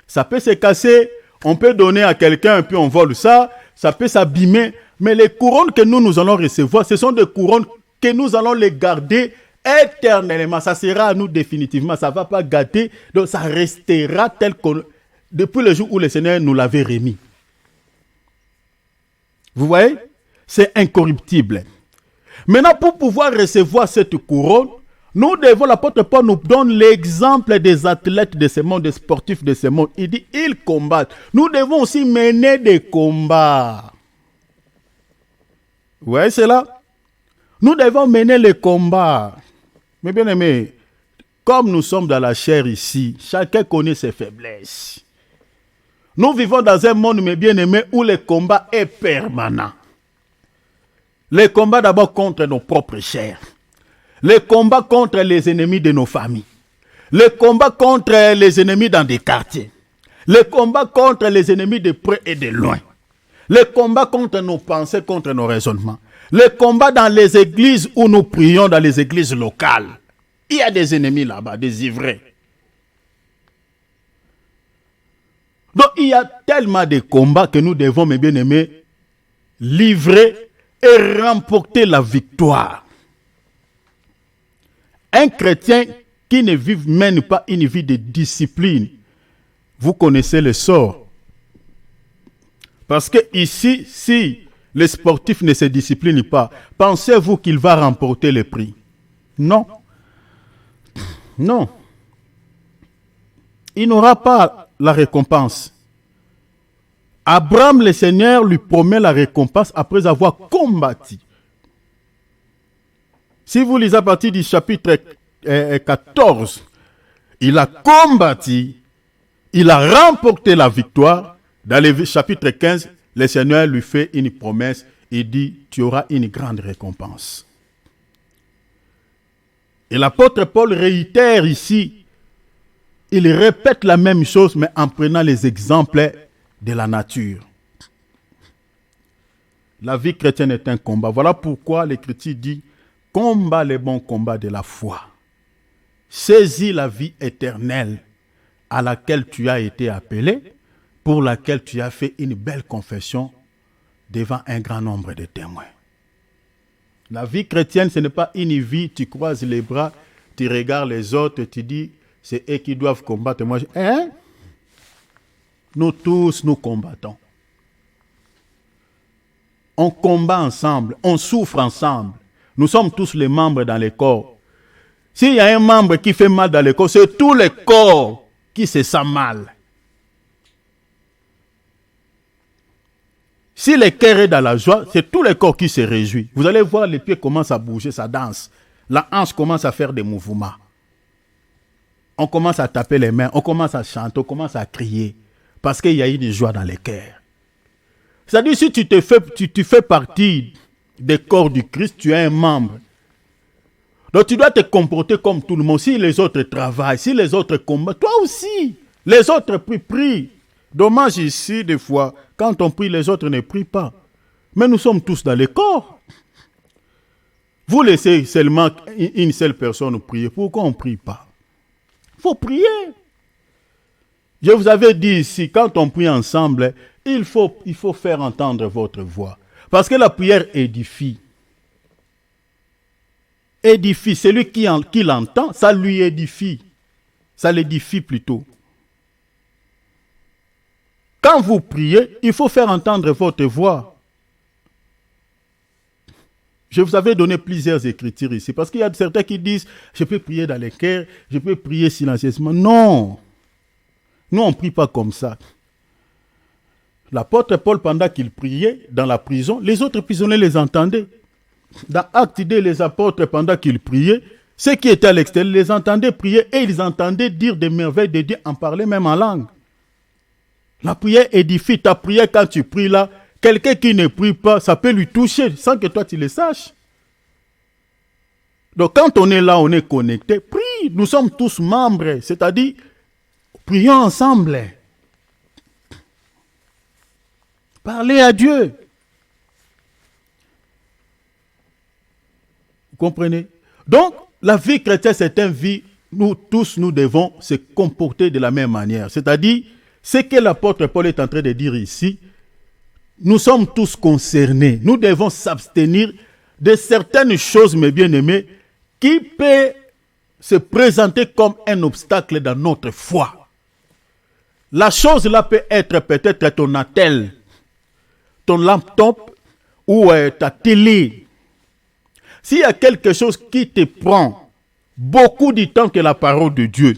B: ça peut se casser, on peut donner à quelqu'un, puis on vole ça, ça peut s'abîmer. Mais les couronnes que nous allons recevoir, ce sont des couronnes que nous allons les garder éternellement. Ça sera à nous définitivement, ça ne va pas gâter, donc ça restera tel qu'on, depuis le jour où le Seigneur nous l'avait remis. Vous voyez? C'est incorruptible. Maintenant, pour pouvoir recevoir cette couronne, nous devons, l'apôtre Paul nous donne l'exemple des athlètes de ce monde, des sportifs de ce monde. Il dit, ils combattent. Nous devons aussi mener des combats. Vous voyez cela? Nous devons mener les combats. Mais bien aimé, comme nous sommes dans la chair ici, chacun connaît ses faiblesses. Nous vivons dans un monde, mes bien-aimés, où le combat est permanent. Les combats d'abord contre nos propres chairs. Les combats contre les ennemis de nos familles. Les combats contre les ennemis dans des quartiers. Les combats contre les ennemis de près et de loin. Les combats contre nos pensées, contre nos raisonnements. Les combats dans les églises où nous prions, dans les églises locales. Il y a des ennemis là-bas, des ivraies. Donc il y a tellement de combats que nous devons, mes bien-aimés, livrer et remporter la victoire. Un chrétien qui ne mène pas une vie de discipline, vous connaissez le sort. Parce que ici, si le sportif ne se discipline pas, pensez-vous qu'il va remporter le prix? Non. Non. Il n'aura pas la récompense. Abraham, le Seigneur, lui promet la récompense après avoir combattu. Si vous lisez à partir du chapitre 14, il a combattu, il a remporté la victoire. Dans le chapitre 15, le Seigneur lui fait une promesse. Il dit, tu auras une grande récompense. Et l'apôtre Paul réitère ici, il répète la même chose, mais en prenant les exemples de la nature. La vie chrétienne est un combat. Voilà pourquoi l'Écriture dit, combat les bons combats de la foi. Saisis la vie éternelle à laquelle tu as été appelé, pour laquelle tu as fait une belle confession devant un grand nombre de témoins. La vie chrétienne, ce n'est pas une vie, tu croises les bras, tu regardes les autres, tu dis, c'est eux qui doivent combattre. Moi, nous tous, nous combattons. On combat ensemble, on souffre ensemble. Nous sommes tous les membres dans le corps. S'il y a un membre qui fait mal dans le corps, c'est tout le corps qui se sent mal. Si le cœur est dans la joie, c'est tout le corps qui se réjouit. Vous allez voir, les pieds commencent à bouger, ça danse. La hanche commence à faire des mouvements. On commence à taper les mains, on commence à chanter, on commence à crier. Parce qu'il y a une joie dans le cœur. C'est-à-dire, si tu fais partie des corps du Christ, tu es un membre. Donc tu dois te comporter comme tout le monde. Si les autres travaillent, si les autres combattent, toi aussi. Les autres prient. Dommage ici, des fois, quand on prie, les autres ne prient pas. Mais nous sommes tous dans le corps. Vous laissez seulement une seule personne prier. Pourquoi on ne prie pas? Il faut prier. Je vous avais dit ici, quand on prie ensemble, il faut faire entendre votre voix. Parce que la prière édifie. Édifie. Celui qui l'entend, ça lui édifie. Ça l'édifie plutôt. Quand vous priez, il faut faire entendre votre voix. Je vous avais donné plusieurs écritures ici. Parce qu'il y a certains qui disent, je peux prier dans les cœurs, je peux prier silencieusement. Non. Nous, on ne prie pas comme ça. L'apôtre Paul, pendant qu'il priait dans la prison, les autres prisonniers les entendaient. Dans Acte 2, les apôtres, pendant qu'ils priaient, ceux qui étaient à l'extérieur les entendaient prier et ils entendaient dire des merveilles de Dieu, en parler même en langue. La prière édifie. Ta prière, quand tu pries là, quelqu'un qui ne prie pas, ça peut lui toucher sans que toi tu le saches. Donc quand on est là, on est connecté, prie. Nous sommes tous membres, c'est-à-dire, prions ensemble. Parlez à Dieu. Vous comprenez? Donc, la vie chrétienne, c'est une vie, nous tous, nous devons se comporter de la même manière. C'est-à-dire, ce que l'apôtre Paul est en train de dire ici, nous sommes tous concernés. Nous devons s'abstenir de certaines choses, mes bien-aimés, qui peuvent se présenter comme un obstacle dans notre foi. La chose là peut être peut-être ton attel, ton laptop ou ta télé. S'il y a quelque chose qui te prend beaucoup de temps que la parole de Dieu,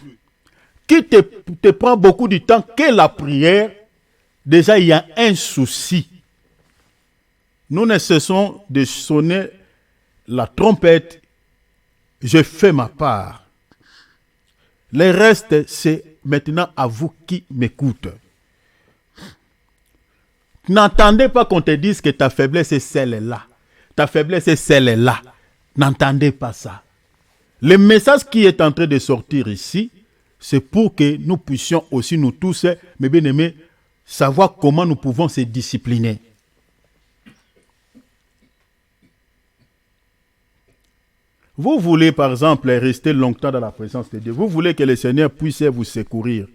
B: qui te prend beaucoup de temps que la prière, déjà il y a un souci. Nous ne cessons de sonner la trompette. Je fais ma part. Le reste, c'est maintenant à vous qui m'écoutez. N'entendez pas qu'on te dise que ta faiblesse est celle-là. Ta faiblesse est celle-là. N'entendez pas ça. Le message qui est en train de sortir ici, c'est pour que nous puissions aussi, nous tous, mes bien-aimés, savoir comment nous pouvons se discipliner. Vous voulez, par exemple, rester longtemps dans la présence de Dieu. Vous voulez que le Seigneur puisse vous secourir.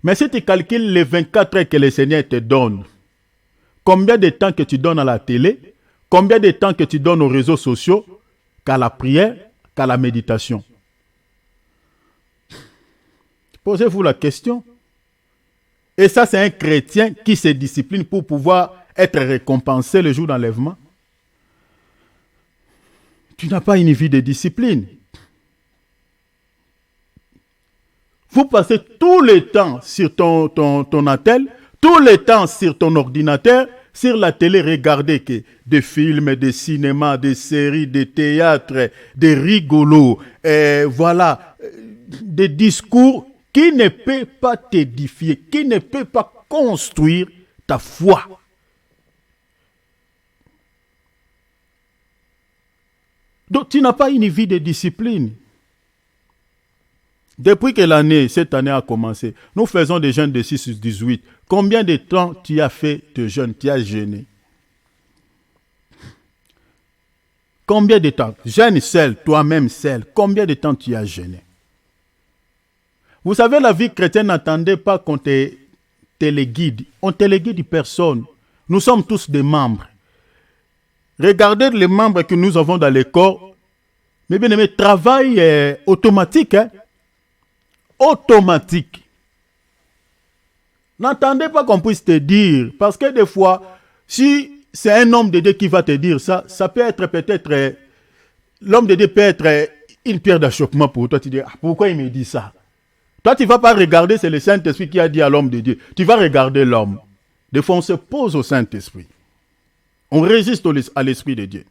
B: Mais si tu calcules les 24 heures que le Seigneur te donne, combien de temps que tu donnes à la télé, combien de temps que tu donnes aux réseaux sociaux, qu'à la prière, qu'à la méditation? Posez-vous la question. Et ça, c'est un chrétien qui se discipline pour pouvoir être récompensé le jour d'enlèvement. Tu n'as pas une vie de discipline. Vous passez tout le temps sur ton attel, tout le temps sur ton ordinateur, sur la télé, regarder que des films, des cinémas, des séries, des théâtres, des rigolos, voilà, des discours qui ne peuvent pas t'édifier, qui ne peuvent pas construire ta foi. Donc tu n'as pas une vie de discipline. Depuis que cette année a commencé, nous faisons des jeûnes de 6-18. Combien de temps tu as fait de jeûne, tu as jeûné? Combien de temps? Jeûne seul, toi-même seul. Combien de temps tu as jeûné? Vous savez, la vie chrétienne n'attendait pas qu'on te les guide. On te les guide personne. Nous sommes tous des membres. Regardez les membres que nous avons dans le corps. Mais bien aimé, travail automatique, hein? Automatique. N'attendez pas qu'on puisse te dire, parce que des fois, si c'est un homme de Dieu qui va te dire ça, ça peut être peut-être, l'homme de Dieu peut être une pierre d'achoppement pour toi. Tu dis, pourquoi il me dit ça? Toi, tu ne vas pas regarder, c'est le Saint-Esprit qui a dit à l'homme de Dieu. Tu vas regarder l'homme. Des fois, on se pose au Saint-Esprit. On résiste à l'Esprit de Dieu.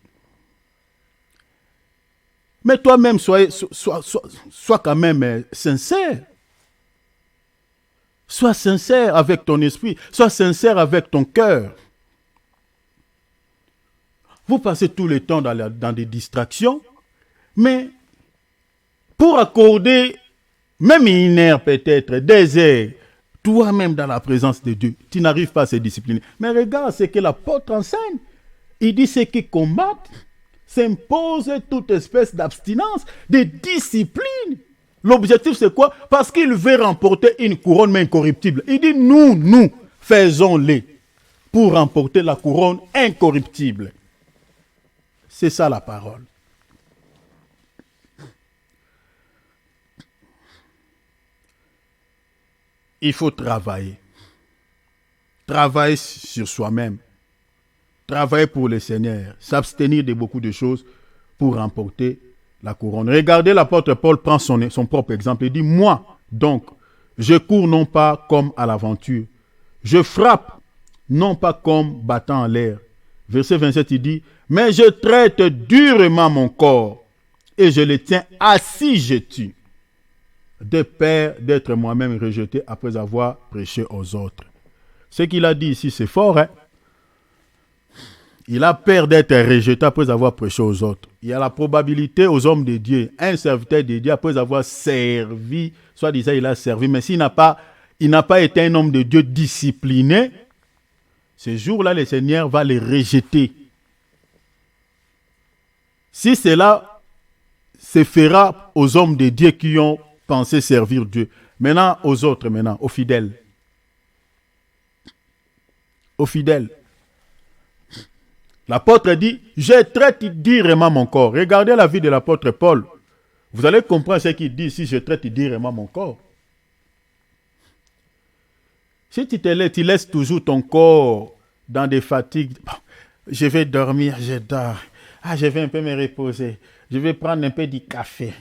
B: Mais toi-même, sois quand même sincère. Sois sincère avec ton esprit. Sois sincère avec ton cœur. Vous passez tout le temps dans des distractions, mais pour accorder même une heure peut-être, des heures, toi-même dans la présence de Dieu, tu n'arrives pas à se discipliner. Mais regarde ce que l'apôtre enseigne. Il dit ceux qui combattent s'impose toute espèce d'abstinence, de discipline. L'objectif c'est quoi? Parce qu'il veut remporter une couronne mais incorruptible. Il dit nous faisons-les pour remporter la couronne incorruptible. C'est ça la parole. Il faut travailler. Travailler sur soi-même. Travailler pour le Seigneur, s'abstenir de beaucoup de choses pour remporter la couronne. Regardez, l'apôtre Paul prend son propre exemple. Il dit, moi, donc, je cours non pas comme à l'aventure. Je frappe non pas comme battant en l'air. Verset 27, il dit, mais je traite durement mon corps et je le tiens assis, je tue, de peur d'être moi-même rejeté après avoir prêché aux autres. Ce qu'il a dit ici, c'est fort, hein? Il a peur d'être rejeté après avoir prêché aux autres. Il y a la probabilité aux hommes de Dieu, un serviteur de Dieu, après avoir servi, soit disant il a servi, mais s'il n'a pas été un homme de Dieu discipliné, ce jour-là, le Seigneur va les rejeter. Si cela se fera aux hommes de Dieu qui ont pensé servir Dieu, maintenant aux autres, aux fidèles. Aux fidèles. L'apôtre dit, je traite durement mon corps. Regardez la vie de l'apôtre Paul. Vous allez comprendre ce qu'il dit ici, je traite durement mon corps. Si tu laisses toujours ton corps dans des fatigues, je vais dormir, je dors. Je vais un peu me reposer. Je vais prendre un peu du café.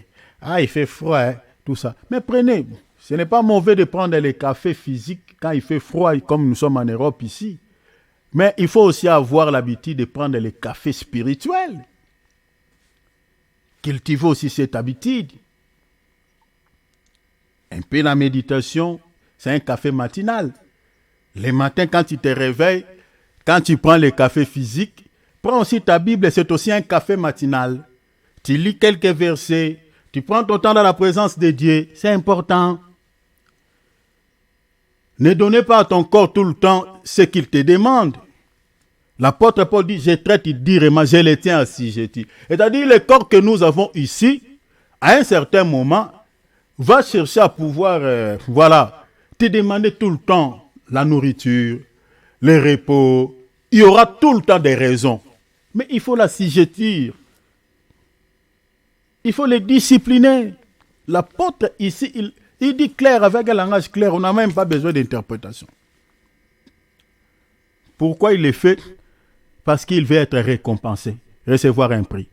B: Il fait froid, hein, tout ça. Mais prenez, ce n'est pas mauvais de prendre les cafés physiques quand il fait froid, comme nous sommes en Europe ici. Mais il faut aussi avoir l'habitude de prendre les cafés spirituels. Cultivez aussi cette habitude. Un peu la méditation, c'est un café matinal. Le matin, quand tu te réveilles, quand tu prends le café physique, prends aussi ta Bible, c'est aussi un café matinal. Tu lis quelques versets, tu prends ton temps dans la présence de Dieu, c'est important. Ne donnez pas à ton corps tout le temps ce qu'il te demande. L'apôtre Paul dit, je traite durement, je le tiens assis, je dis. C'est-à-dire, le corps que nous avons ici, à un certain moment, va chercher à pouvoir, te demander tout le temps la nourriture, le repos. Il y aura tout le temps des raisons. Mais il faut l'assujettir. Il faut les discipliner. L'apôtre ici, il dit clair, avec un langage clair, on n'a même pas besoin d'interprétation. Pourquoi il le fait? Parce qu'il veut être récompensé, recevoir un prix.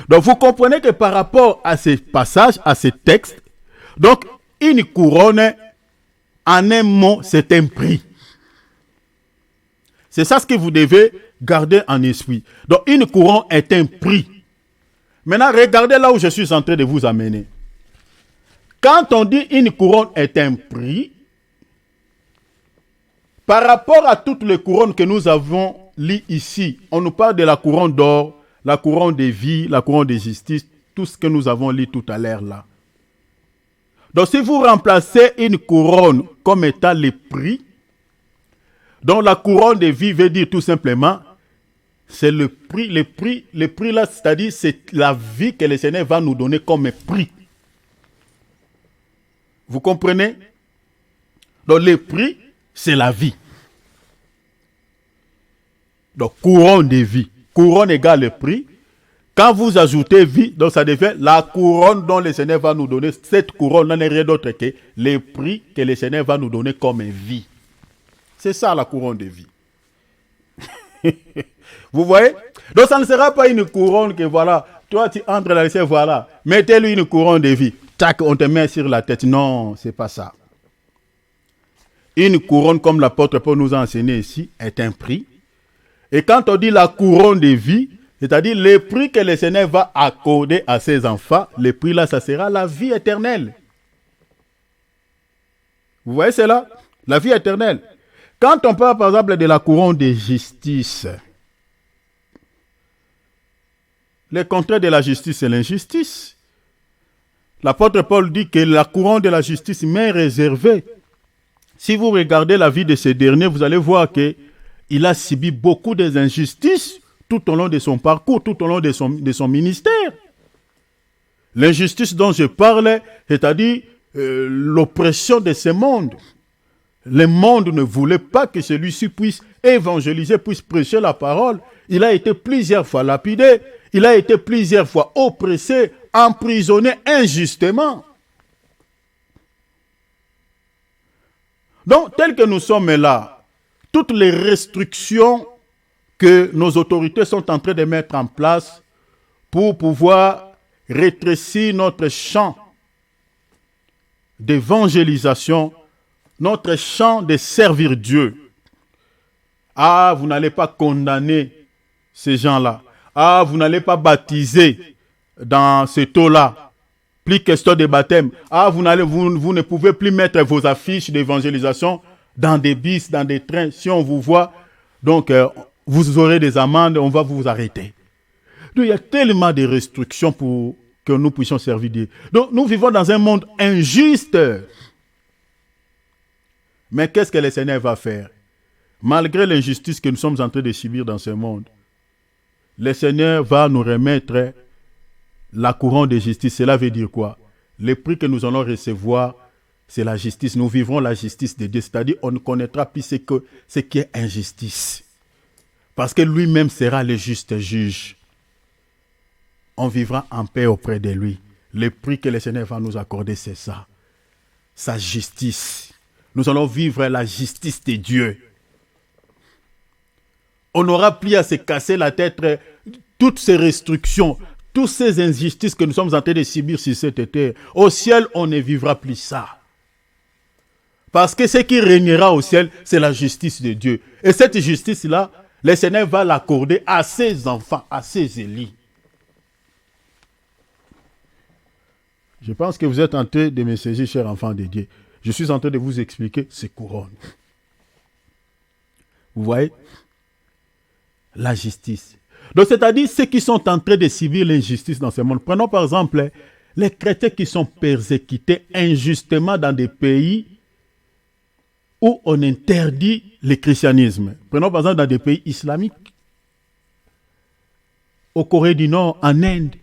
B: Donc vous comprenez que par rapport à ces passages, à ces textes, donc une couronne, en un mot, c'est un prix. C'est ça ce que vous devez garder en esprit. Donc, une couronne est un prix. Maintenant, regardez là où je suis en train de vous amener. Quand on dit une couronne est un prix, par rapport à toutes les couronnes que nous avons lues ici, on nous parle de la couronne d'or, la couronne de vie, la couronne de justice, tout ce que nous avons lu tout à l'heure là. Donc, si vous remplacez une couronne comme étant le prix, donc la couronne de vie veut dire tout simplement, c'est le prix là, c'est-à-dire c'est la vie que le Seigneur va nous donner comme prix. Vous comprenez? Donc le prix, c'est la vie. Donc couronne de vie. Couronne égale le prix. Quand vous ajoutez vie, donc ça devient la couronne dont le Seigneur va nous donner. Cette couronne n'est rien d'autre que le prix que le Seigneur va nous donner comme vie. C'est ça la couronne de vie. Vous voyez? Donc ça ne sera pas une couronne que voilà, toi tu entres dans le ciel, voilà, mettez-lui une couronne de vie. Tac, on te met sur la tête. Non, c'est pas ça. Une couronne, comme l'apôtre Paul nous a enseigné ici, est un prix. Et quand on dit la couronne de vie, c'est-à-dire le prix que le Seigneur va accorder à ses enfants, le prix là, ça sera la vie éternelle. Vous voyez cela? La vie éternelle. Quand on parle par exemple de la couronne de justice, le contraire de la justice, c'est l'injustice. L'apôtre Paul dit que la couronne de la justice m'est réservée. Si vous regardez la vie de ce dernier, vous allez voir qu'il a subi beaucoup d'injustices tout au long de son parcours, tout au long de son ministère. L'injustice dont je parle, c'est-à-dire l'oppression de ce monde. Le monde ne voulait pas que celui-ci puisse évangéliser, puisse prêcher la parole. Il a été plusieurs fois lapidé, il a été plusieurs fois oppressé, emprisonné injustement. Donc, tel que nous sommes là, toutes les restrictions que nos autorités sont en train de mettre en place pour pouvoir rétrécir notre champ d'évangélisation, notre champ de servir Dieu. Ah, vous n'allez pas condamner ces gens-là. Ah, vous n'allez pas baptiser dans cette eau-là. Plus question de baptême. Ah, vous ne pouvez plus mettre vos affiches d'évangélisation dans des bus, dans des trains. Si on vous voit, donc vous aurez des amendes, on va vous arrêter. Donc il y a tellement de restrictions pour que nous puissions servir Dieu. Donc nous vivons dans un monde injuste. Mais qu'est-ce que le Seigneur va faire? Malgré l'injustice que nous sommes en train de subir dans ce monde, le Seigneur va nous remettre la couronne de justice. Cela veut dire quoi? Le prix que nous allons recevoir, c'est la justice. Nous vivrons la justice de Dieu. C'est-à-dire, on ne connaîtra plus ce qui est injustice. Parce que lui-même sera le juste juge. On vivra en paix auprès de lui. Le prix que le Seigneur va nous accorder, c'est ça. Sa justice. Nous allons vivre la justice de Dieu. On n'aura plus à se casser la tête. Toutes ces restrictions, toutes ces injustices que nous sommes en train de subir sur cette terre. Au ciel, on ne vivra plus ça. Parce que ce qui régnera au ciel, c'est la justice de Dieu. Et cette justice-là, le Seigneur va l'accorder à ses enfants, à ses élus. Je pense que vous êtes en train de me saisir, chers enfants de Dieu. Je suis en train de vous expliquer ces couronnes. Vous voyez? La justice. Donc, c'est-à-dire ceux qui sont en train de subir l'injustice dans ce monde. Prenons par exemple les chrétiens qui sont persécutés injustement dans des pays où on interdit le christianisme. Prenons par exemple dans des pays islamiques. Au Corée du Nord, en Inde.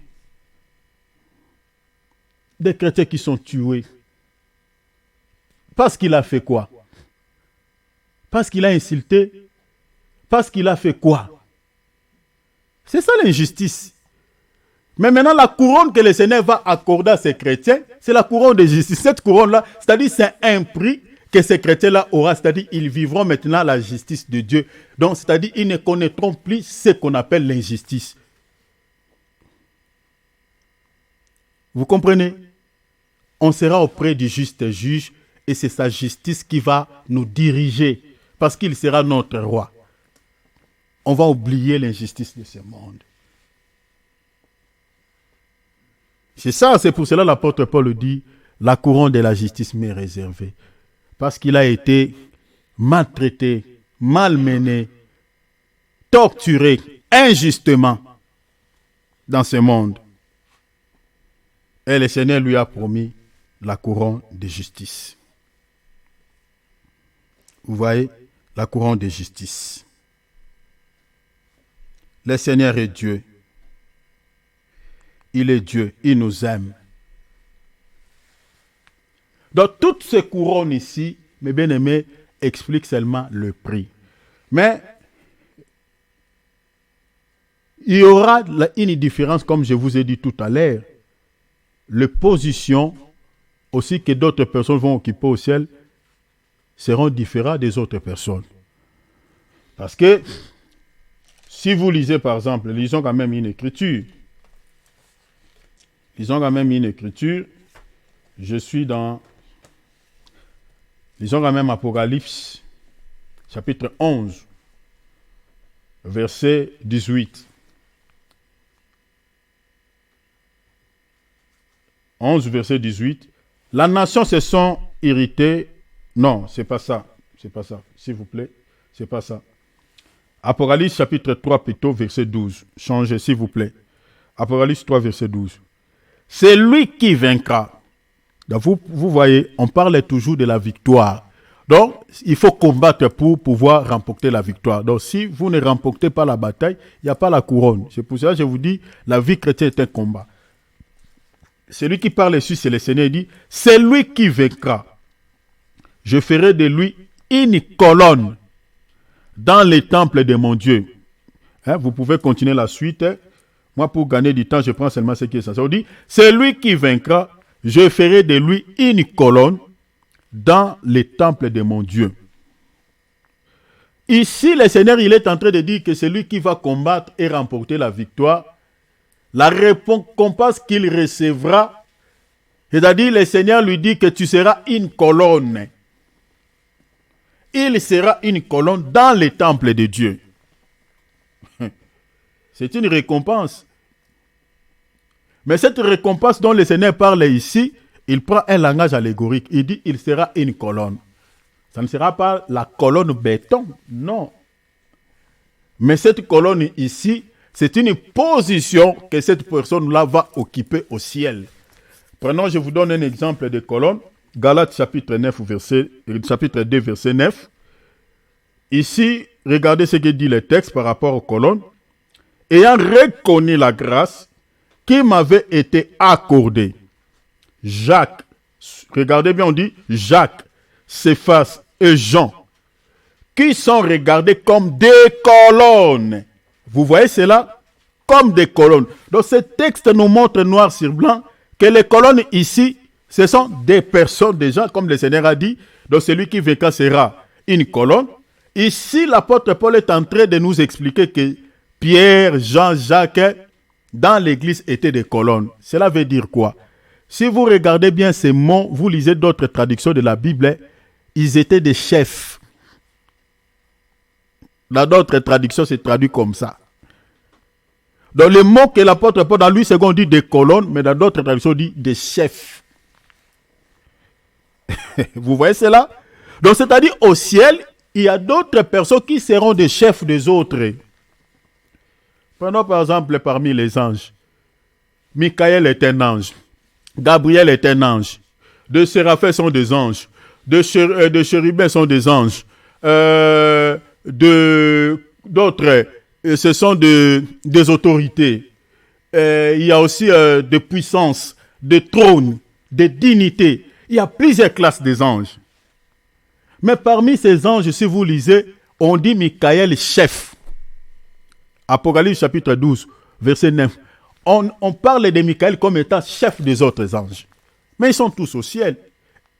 B: Des chrétiens qui sont tués. Parce qu'il a fait quoi? Parce qu'il a insulté. Parce qu'il a fait quoi? C'est ça l'injustice. Mais maintenant, la couronne que le Seigneur va accorder à ces chrétiens, c'est la couronne de justice. Cette couronne-là, c'est-à-dire c'est un prix que ces chrétiens-là auront, c'est-à-dire ils vivront maintenant la justice de Dieu. Donc, c'est-à-dire ils ne connaîtront plus ce qu'on appelle l'injustice. Vous comprenez? On sera auprès du juste juge et c'est sa justice qui va nous diriger parce qu'il sera notre roi. on va oublier l'injustice de ce monde. C'est ça, c'est pour cela l'apôtre Paul dit, la couronne de la justice m'est réservée. Parce qu'il a été maltraité, malmené, torturé injustement dans ce monde. Et le Seigneur lui a promis la couronne de justice. Vous voyez, la couronne de justice. Le Seigneur est Dieu. Il est Dieu, il nous aime. Donc toutes ces couronnes ici, mes bien-aimés, expliquent seulement le prix. Mais il y aura une différence, comme je vous ai dit tout à l'heure. Les positions aussi que d'autres personnes vont occuper au ciel seront différentes des autres personnes. Parce que si vous lisez par exemple, lisons quand même une écriture. Lisons quand même une écriture. Je suis dans... Lisons quand même Apocalypse, chapitre 11, verset 18. 11, verset 18. La nation se sont irritées. Non, c'est pas ça. C'est pas ça. S'il vous plaît. C'est pas ça. Apocalypse, chapitre 3, plutôt, verset 12. Changez, s'il vous plaît. Apocalypse 3, verset 12. C'est lui qui vaincra. Donc vous voyez, on parle toujours de la victoire. Donc, il faut combattre pour pouvoir remporter la victoire. Donc, si vous ne remportez pas la bataille, il n'y a pas la couronne. C'est pour ça que je vous dis, la vie chrétienne est un combat. Celui qui parle ici, c'est le Seigneur, il dit, c'est lui qui vaincra. Je ferai de lui une colonne dans les temples de mon Dieu. Hein, vous pouvez continuer la suite. Moi, pour gagner du temps, je prends seulement ce qui est essentiel. On dit, c'est lui qui vaincra. Je ferai de lui une colonne dans les temples de mon Dieu. Ici, le Seigneur, il est en train de dire que c'est lui qui va combattre et remporter la victoire. La récompense qu'il recevra, c'est-à-dire le Seigneur lui dit que tu seras une colonne. Il sera une colonne dans les temples de Dieu. C'est une récompense. Mais cette récompense dont le Seigneur parle ici, il prend un langage allégorique. Il dit il sera une colonne. Ça ne sera pas la colonne béton, non. Mais cette colonne ici, c'est une position que cette personne-là va occuper au ciel. Prenons, je vous donne un exemple de colonne. Galates chapitre 2, verset 9. Ici, regardez ce que dit le texte par rapport aux colonnes. Ayant reconnu la grâce qui m'avait été accordée. Jacques, regardez bien, on dit Jacques, Céphas et Jean, qui sont regardés comme des colonnes. Vous voyez cela? Comme des colonnes. Donc ce texte nous montre noir sur blanc que les colonnes ici, ce sont des personnes, des gens, comme le Seigneur a dit. Donc celui qui vaincra sera une colonne. Ici, l'apôtre Paul est en train de nous expliquer que Pierre, Jean, Jacques, dans l'église étaient des colonnes. Cela veut dire quoi? Si vous regardez bien ces mots, vous lisez d'autres traductions de la Bible, ils étaient des chefs. Dans d'autres traductions, c'est traduit comme ça. Dans les mots que l'apôtre Paul, dans lui, second dit des colonnes, mais dans d'autres traductions, dit des chefs. Vous voyez cela? Donc, c'est-à-dire, au ciel, il y a d'autres personnes qui seront des chefs des autres. Prenons par exemple parmi les anges. Michael est un ange. Gabriel est un ange. De séraphins sont des anges. De chérubins sont des anges. D'autres, ce sont des autorités. Il y a aussi des puissances, des trônes, des dignités. Il y a plusieurs classes des anges. Mais parmi ces anges, si vous lisez, on dit Michael chef. Apocalypse chapitre 12, verset 9. On parle de Michael comme étant chef des autres anges. Mais ils sont tous au ciel.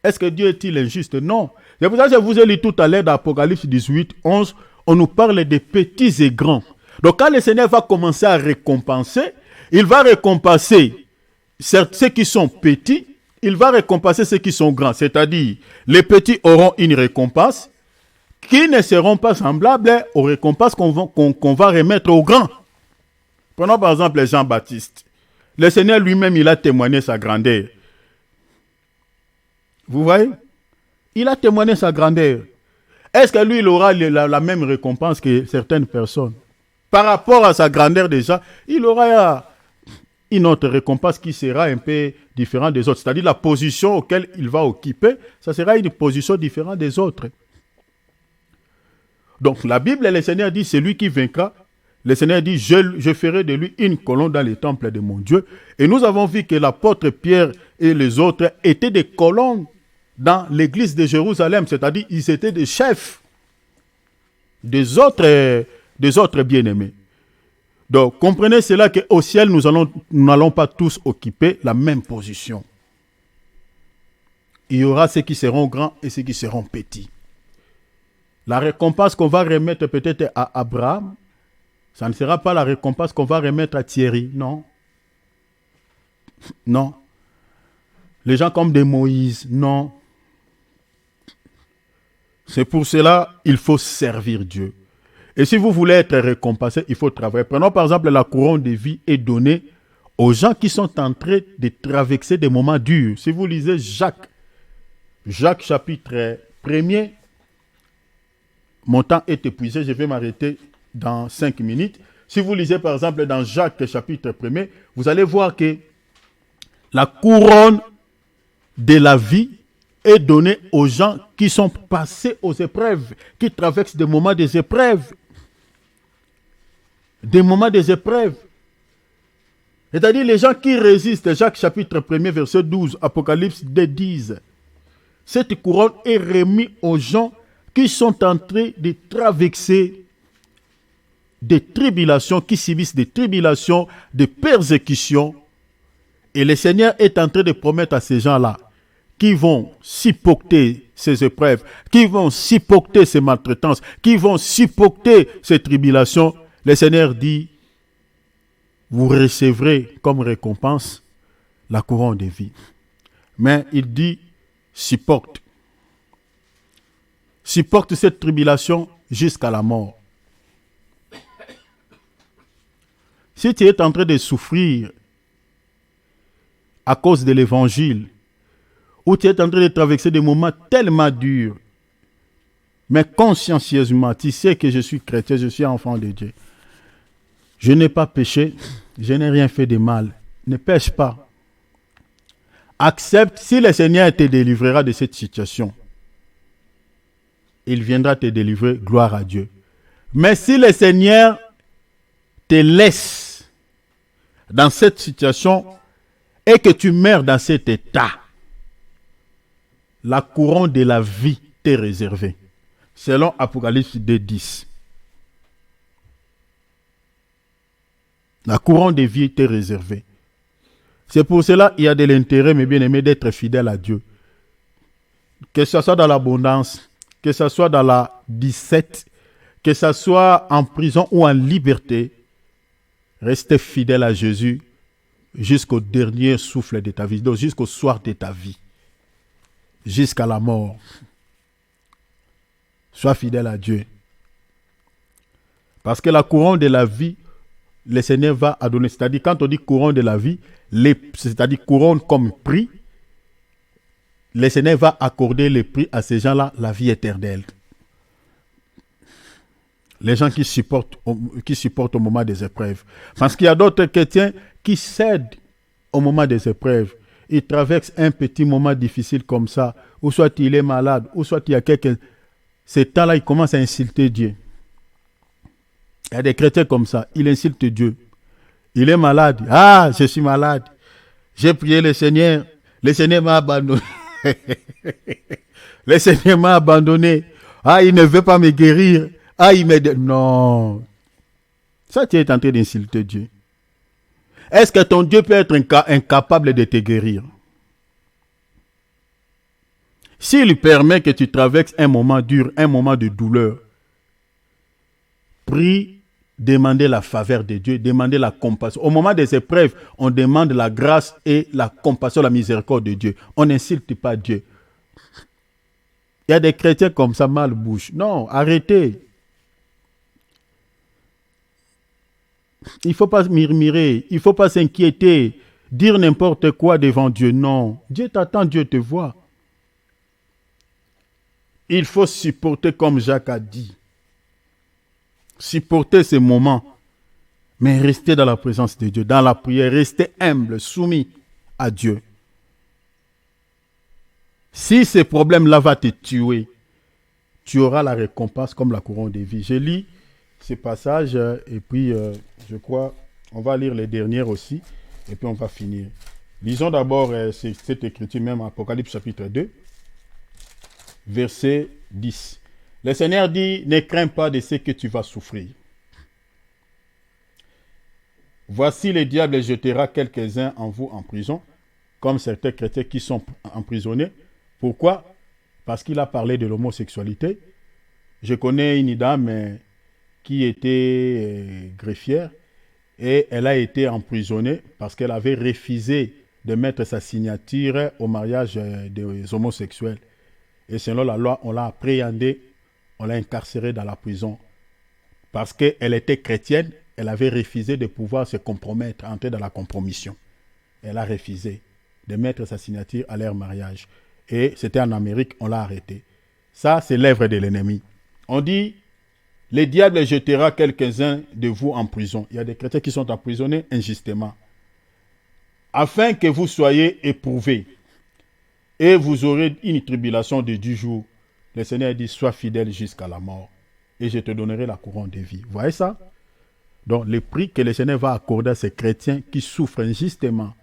B: Est-ce que Dieu est-il injuste? Non. C'est pour ça que je vous ai lu tout à l'heure dans Apocalypse 18, 11, on nous parle des petits et grands. Donc quand le Seigneur va commencer à récompenser, il va récompenser ceux qui sont petits, il va récompenser ceux qui sont grands. C'est-à-dire, les petits auront une récompense, qui ne seront pas semblables aux récompenses qu'on va remettre aux grands. Prenons par exemple Jean-Baptiste. Le Seigneur lui-même, il a témoigné sa grandeur. Vous voyez? Il a témoigné sa grandeur. Est-ce que lui, il aura la même récompense que certaines personnes? Par rapport à sa grandeur déjà, il aura une autre récompense qui sera un peu différente des autres. C'est-à-dire la position auquel il va occuper, ça sera une position différente des autres. Donc la Bible, le Seigneur dit, c'est lui qui vaincra. Le Seigneur dit, je ferai de lui une colonne dans les temples de mon Dieu. Et nous avons vu que l'apôtre Pierre et les autres étaient des colonnes dans l'église de Jérusalem. C'est-à-dire, ils étaient des chefs des autres bien-aimés. Donc, comprenez cela qu'au ciel, nous n'allons pas tous occuper la même position. Il y aura ceux qui seront grands et ceux qui seront petits. La récompense qu'on va remettre peut-être à Abraham, ça ne sera pas la récompense qu'on va remettre à Thierry, non. Non. Les gens comme des Moïse, non. C'est pour cela qu'il faut servir Dieu. Et si vous voulez être récompensé, il faut travailler. Prenons par exemple la couronne de vie est donnée aux gens qui sont en train de traverser des moments durs. Si vous lisez Jacques chapitre 1er, mon temps est épuisé, je vais m'arrêter dans 5 minutes. Si vous lisez par exemple dans Jacques chapitre 1er, vous allez voir que la couronne de la vie est donnée aux gens qui sont passés aux épreuves, qui traversent des moments des épreuves. Des moments des épreuves. C'est-à-dire les gens qui résistent, Jacques chapitre 1er, verset 12, Apocalypse 2:10. Cette couronne est remise aux gens qui sont en train de traverser des tribulations, qui subissent des tribulations, des persécutions. Et le Seigneur est en train de promettre à ces gens-là qui vont supporter ces épreuves, qui vont supporter ces maltraitances, qui vont supporter ces tribulations. Le Seigneur dit, vous recevrez comme récompense la couronne de vie. Mais il dit, supporte. Supporte cette tribulation jusqu'à la mort. Si tu es en train de souffrir à cause de l'évangile, ou tu es en train de traverser des moments tellement durs, mais consciencieusement, tu sais que je suis chrétien, je suis enfant de Dieu. Je n'ai pas péché, je n'ai rien fait de mal. Ne pêche pas. Accepte, si le Seigneur te délivrera de cette situation, il viendra te délivrer, gloire à Dieu. Mais si le Seigneur te laisse dans cette situation et que tu meurs dans cet état, la couronne de la vie t'est réservée. Selon Apocalypse 2:10. La couronne de vie t'est réservée. C'est pour cela qu'il y a de l'intérêt, mes bien-aimés, d'être fidèle à Dieu. Que ce soit dans l'abondance, que ce soit dans la 17, que ce soit en prison ou en liberté, restez fidèle à Jésus jusqu'au dernier souffle de ta vie, donc jusqu'au soir de ta vie, jusqu'à la mort. Sois fidèle à Dieu. Parce que la couronne de la vie, le Seigneur va donner. C'est-à-dire, quand on dit couronne de la vie, c'est-à-dire couronne comme prix, le Seigneur va accorder le prix à ces gens-là, la vie éternelle. Les gens qui supportent au moment des épreuves. Parce qu'il y a d'autres chrétiens qui cèdent au moment des épreuves. Ils traversent un petit moment difficile comme ça, ou soit il est malade, ou soit il y a quelqu'un. Ces temps-là, ils commencent à insulter Dieu. Il y a des chrétiens comme ça, ils insultent Dieu. Il est malade. Ah, je suis malade. J'ai prié le Seigneur m'a abandonné. Le Seigneur m'a abandonné. Ah, il ne veut pas me guérir. Ah, il me dit... Non. Ça, tu es en train d'insulter Dieu. Est-ce que ton Dieu peut être incapable de te guérir? S'il permet que tu traverses un moment dur, un moment de douleur, prie, demandez la faveur de Dieu, demandez la compassion. Au moment des épreuves, on demande la grâce et la compassion, la miséricorde de Dieu. On n'insulte pas Dieu. Il y a des chrétiens comme ça, mal bouche. Non, arrêtez. Il ne faut pas murmurer, il ne faut pas s'inquiéter, dire n'importe quoi devant Dieu. Non, Dieu t'attend, Dieu te voit. Il faut supporter comme Jacques a dit. Supporter ces moments, mais rester dans la présence de Dieu, dans la prière, rester humble, soumis à Dieu. Si ces problèmes-là vont te tuer, tu auras la récompense comme la couronne de vie. Je lis ces passages et puis je crois on va lire les dernières aussi et puis on va finir. Lisons d'abord cette écriture même, Apocalypse chapitre 2, verset 10. Le Seigneur dit, ne crains pas de ce que tu vas souffrir. Voici le diable jettera quelques-uns en vous en prison, comme certains chrétiens qui sont emprisonnés. Pourquoi? Parce qu'il a parlé de l'homosexualité. Je connais une dame qui était greffière et elle a été emprisonnée parce qu'elle avait refusé de mettre sa signature au mariage des homosexuels. Et selon la loi, on l'a appréhendée, on l'a incarcérée dans la prison. Parce qu'elle était chrétienne, elle avait refusé de pouvoir se compromettre, entrer dans la compromission. Elle a refusé de mettre sa signature à leur mariage. Et c'était en Amérique, on l'a arrêté. Ça, c'est l'œuvre de l'ennemi. On dit, le diable jettera quelques-uns de vous en prison. Il y a des chrétiens qui sont emprisonnés injustement. Afin que vous soyez éprouvés. Et vous aurez une tribulation de 10 jours. Le Seigneur dit, sois fidèle jusqu'à la mort. Et je te donnerai la couronne de vie. Vous voyez ça? Donc, le prix que le Seigneur va accorder à ces chrétiens qui souffrent injustement,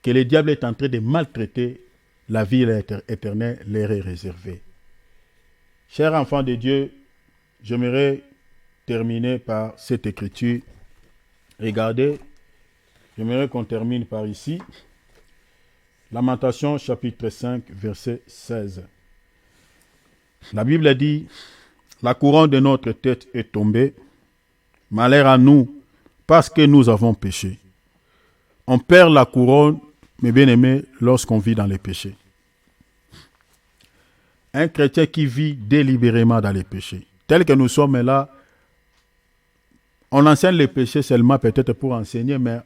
B: que le diable est en train de maltraiter, la vie éternelle leur est réservée. Chers enfants de Dieu, j'aimerais terminer par cette écriture. Regardez, j'aimerais qu'on termine par ici. Lamentation chapitre 5, verset 16. La Bible dit, la couronne de notre tête est tombée. Malheur à nous, parce que nous avons péché. On perd la couronne, mes bien-aimés, lorsqu'on vit dans les péchés. Un chrétien qui vit délibérément dans les péchés. Tel que nous sommes là, on enseigne les péchés seulement peut-être pour enseigner, mais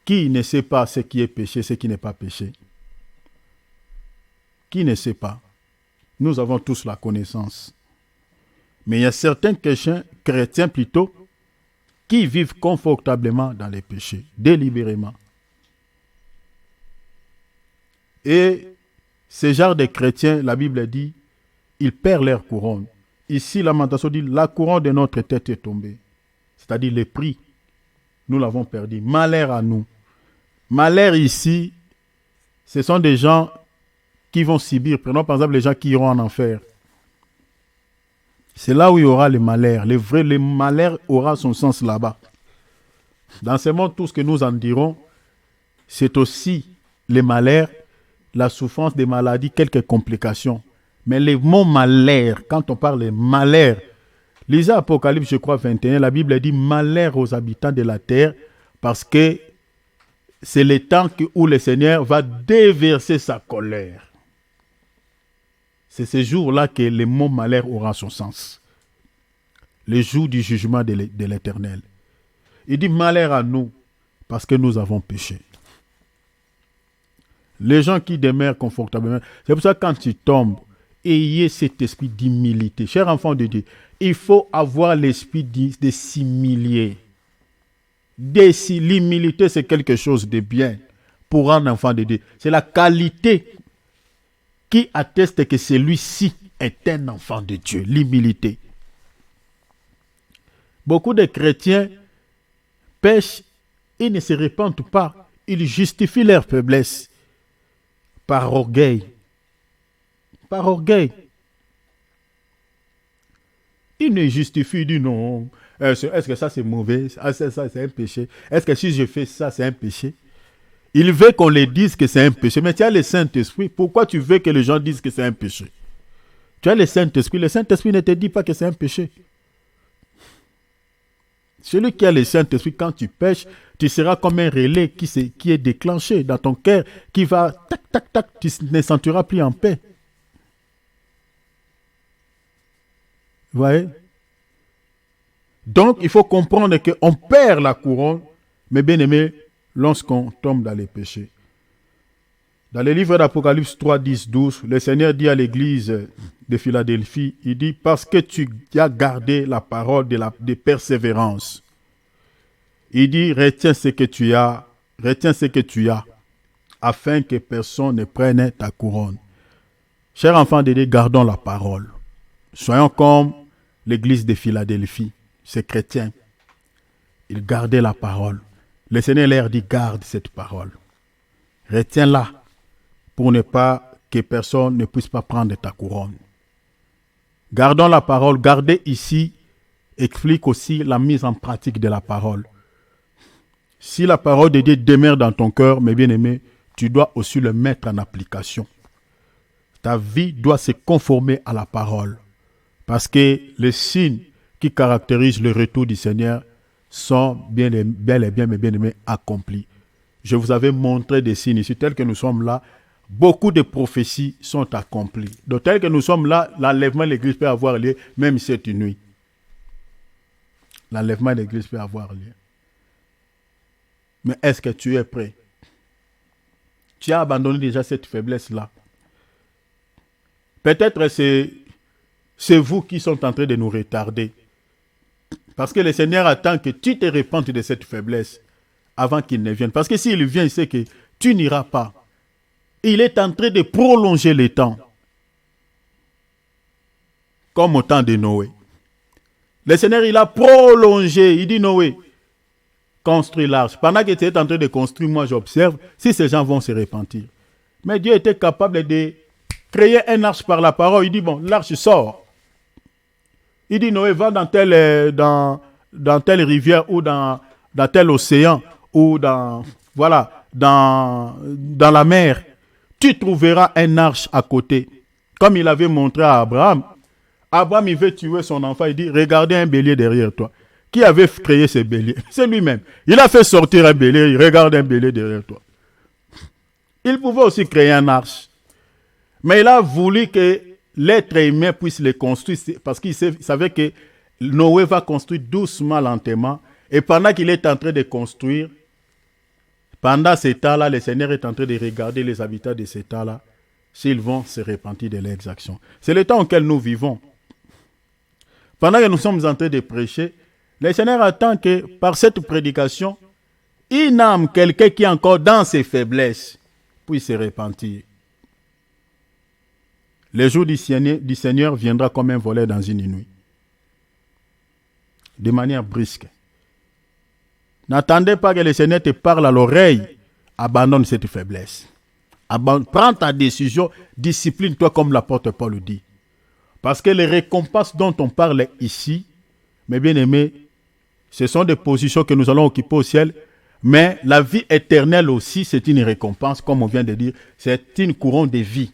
B: qui ne sait pas ce qui est péché, ce qui n'est pas péché? Qui ne sait pas? Nous avons tous la connaissance. Mais il y a certains chrétiens plutôt, qui vivent confortablement dans les péchés, délibérément. Et ce genre de chrétiens, la Bible dit, ils perdent leur couronne. Ici, Lamentation dit, la couronne de notre tête est tombée. C'est-à-dire le prix, nous l'avons perdu. Malheur à nous. Malheur ici, ce sont des gens qui vont subir. Prenons par exemple les gens qui iront en enfer. C'est là où il y aura le malheur. Le malheur aura son sens là-bas. Dans ce monde, tout ce que nous en dirons, c'est aussi le malheur, la souffrance des maladies, quelques complications. Mais le mot malheur, quand on parle de malheur, lisez Apocalypse, je crois, 21, la Bible dit malheur aux habitants de la terre, parce que c'est le temps où le Seigneur va déverser sa colère. C'est ce jour-là que le mot malheur aura son sens. Le jour du jugement de l'Éternel. Il dit malheur à nous parce que nous avons péché. Les gens qui demeurent confortablement, c'est pour ça que quand tu tombes, ayez cet esprit d'humilité. Chers enfants de Dieu, il faut avoir l'esprit de s'humilier. L'humilité, c'est quelque chose de bien pour un enfant de Dieu. C'est la qualité qui atteste que celui-ci est un enfant de Dieu, l'humilité. Beaucoup de chrétiens pêchent et ne se repentent pas. Ils justifient leur faiblesse par orgueil. Par orgueil. Ils ne justifient, ils disent non. Est-ce que ça c'est mauvais? Ça c'est un péché. Est-ce que si je fais ça, c'est un péché? Il veut qu'on les dise que c'est un péché. Mais tu as le Saint-Esprit. Pourquoi tu veux que les gens disent que c'est un péché? Tu as le Saint-Esprit. Le Saint-Esprit ne te dit pas que c'est un péché. Celui qui a le Saint-Esprit, quand tu pêches, tu seras comme un relais qui est déclenché dans ton cœur, qui va tac, tac, tac, tu ne sentiras plus en paix. Vous voyez? Donc, il faut comprendre qu'on perd la couronne, mais bien aimé, lorsqu'on tombe dans les péchés. Dans le livre d'Apocalypse 3, 10, 12, le Seigneur dit à l'église de Philadelphie, il dit, parce que tu as gardé la parole de persévérance. Il dit, retiens ce que tu as, afin que personne ne prenne ta couronne. Chers enfants de Dieu, gardons la parole. Soyons comme l'église de Philadelphie, ces chrétiens. Ils gardaient la parole. Le Seigneur leur dit, garde cette parole. Retiens-la pour ne pas que personne ne puisse pas prendre ta couronne. Gardons la parole. Garder ici explique aussi la mise en pratique de la parole. Si la parole de Dieu demeure dans ton cœur, mes bien-aimés, tu dois aussi le mettre en application. Ta vie doit se conformer à la parole. Parce que les signes qui caractérisent le retour du Seigneur sont bel et bien, mes bien-aimés, accomplis. Je vous avais montré des signes ici, tels que nous sommes là. Beaucoup de prophéties sont accomplies. Donc, tel que nous sommes là, l'enlèvement de l'Église peut avoir lieu, même cette nuit. L'enlèvement de l'Église peut avoir lieu. Mais est-ce que tu es prêt? Tu as abandonné déjà cette faiblesse-là. Peut-être c'est vous qui sont en train de nous retarder. Parce que le Seigneur attend que tu te repentes de cette faiblesse avant qu'il ne vienne. Parce que s'il vient, il sait que tu n'iras pas. Il est en train de prolonger le temps. Comme au temps de Noé. Le Seigneur, il a prolongé. Il dit, Noé, construis l'arche. Pendant que tu es en train de construire, moi j'observe si ces gens vont se repentir. Mais Dieu était capable de créer un arche par la parole. Il dit, bon, l'arche sort. Il dit, Noé, va dans telle rivière ou dans tel océan ou dans la mer. Tu trouveras un arche à côté. Comme il avait montré à Abraham. Abraham, il veut tuer son enfant. Il dit, regardez un bélier derrière toi. Qui avait créé ce bélier? C'est lui-même. Il a fait sortir un bélier. Il regarde un bélier derrière toi. Il pouvait aussi créer un arche. Mais il a voulu que l'être humain puisse le construire. Parce qu'il savait que Noé va construire doucement, lentement. Et pendant qu'il est en train de construire, pendant ce temps-là, le Seigneur est en train de regarder les habitants de ce temps-là, s'ils vont se repentir de leurs actions. C'est le temps auquel nous vivons. Pendant que nous sommes en train de prêcher, le Seigneur attend que par cette prédication, il nomme quelqu'un qui est encore dans ses faiblesses, puisse se repentir. Le jour du Seigneur viendra comme un voleur dans une nuit. De manière brusque. N'attendez pas que le Seigneur te parle à l'oreille. Abandonne cette faiblesse. Prends ta décision. Discipline-toi comme l'apôtre Paul le dit. Parce que les récompenses dont on parle ici, mes bien-aimés, ce sont des positions que nous allons occuper au ciel. Mais la vie éternelle aussi, c'est une récompense, comme on vient de dire. C'est une couronne de vie.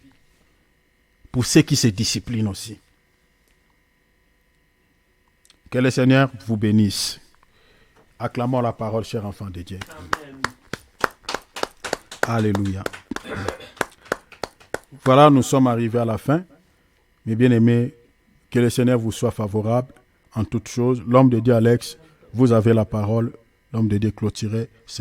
B: Pour ceux qui se disciplinent aussi. Que le Seigneur vous bénisse. Acclamons la parole, chers enfants de Dieu. Amen. Alléluia. Voilà, nous sommes arrivés à la fin. Mes bien-aimés, que le Seigneur vous soit favorable en toutes choses. L'homme de Dieu, Alex, vous avez la parole. L'homme de Dieu, Clotilde.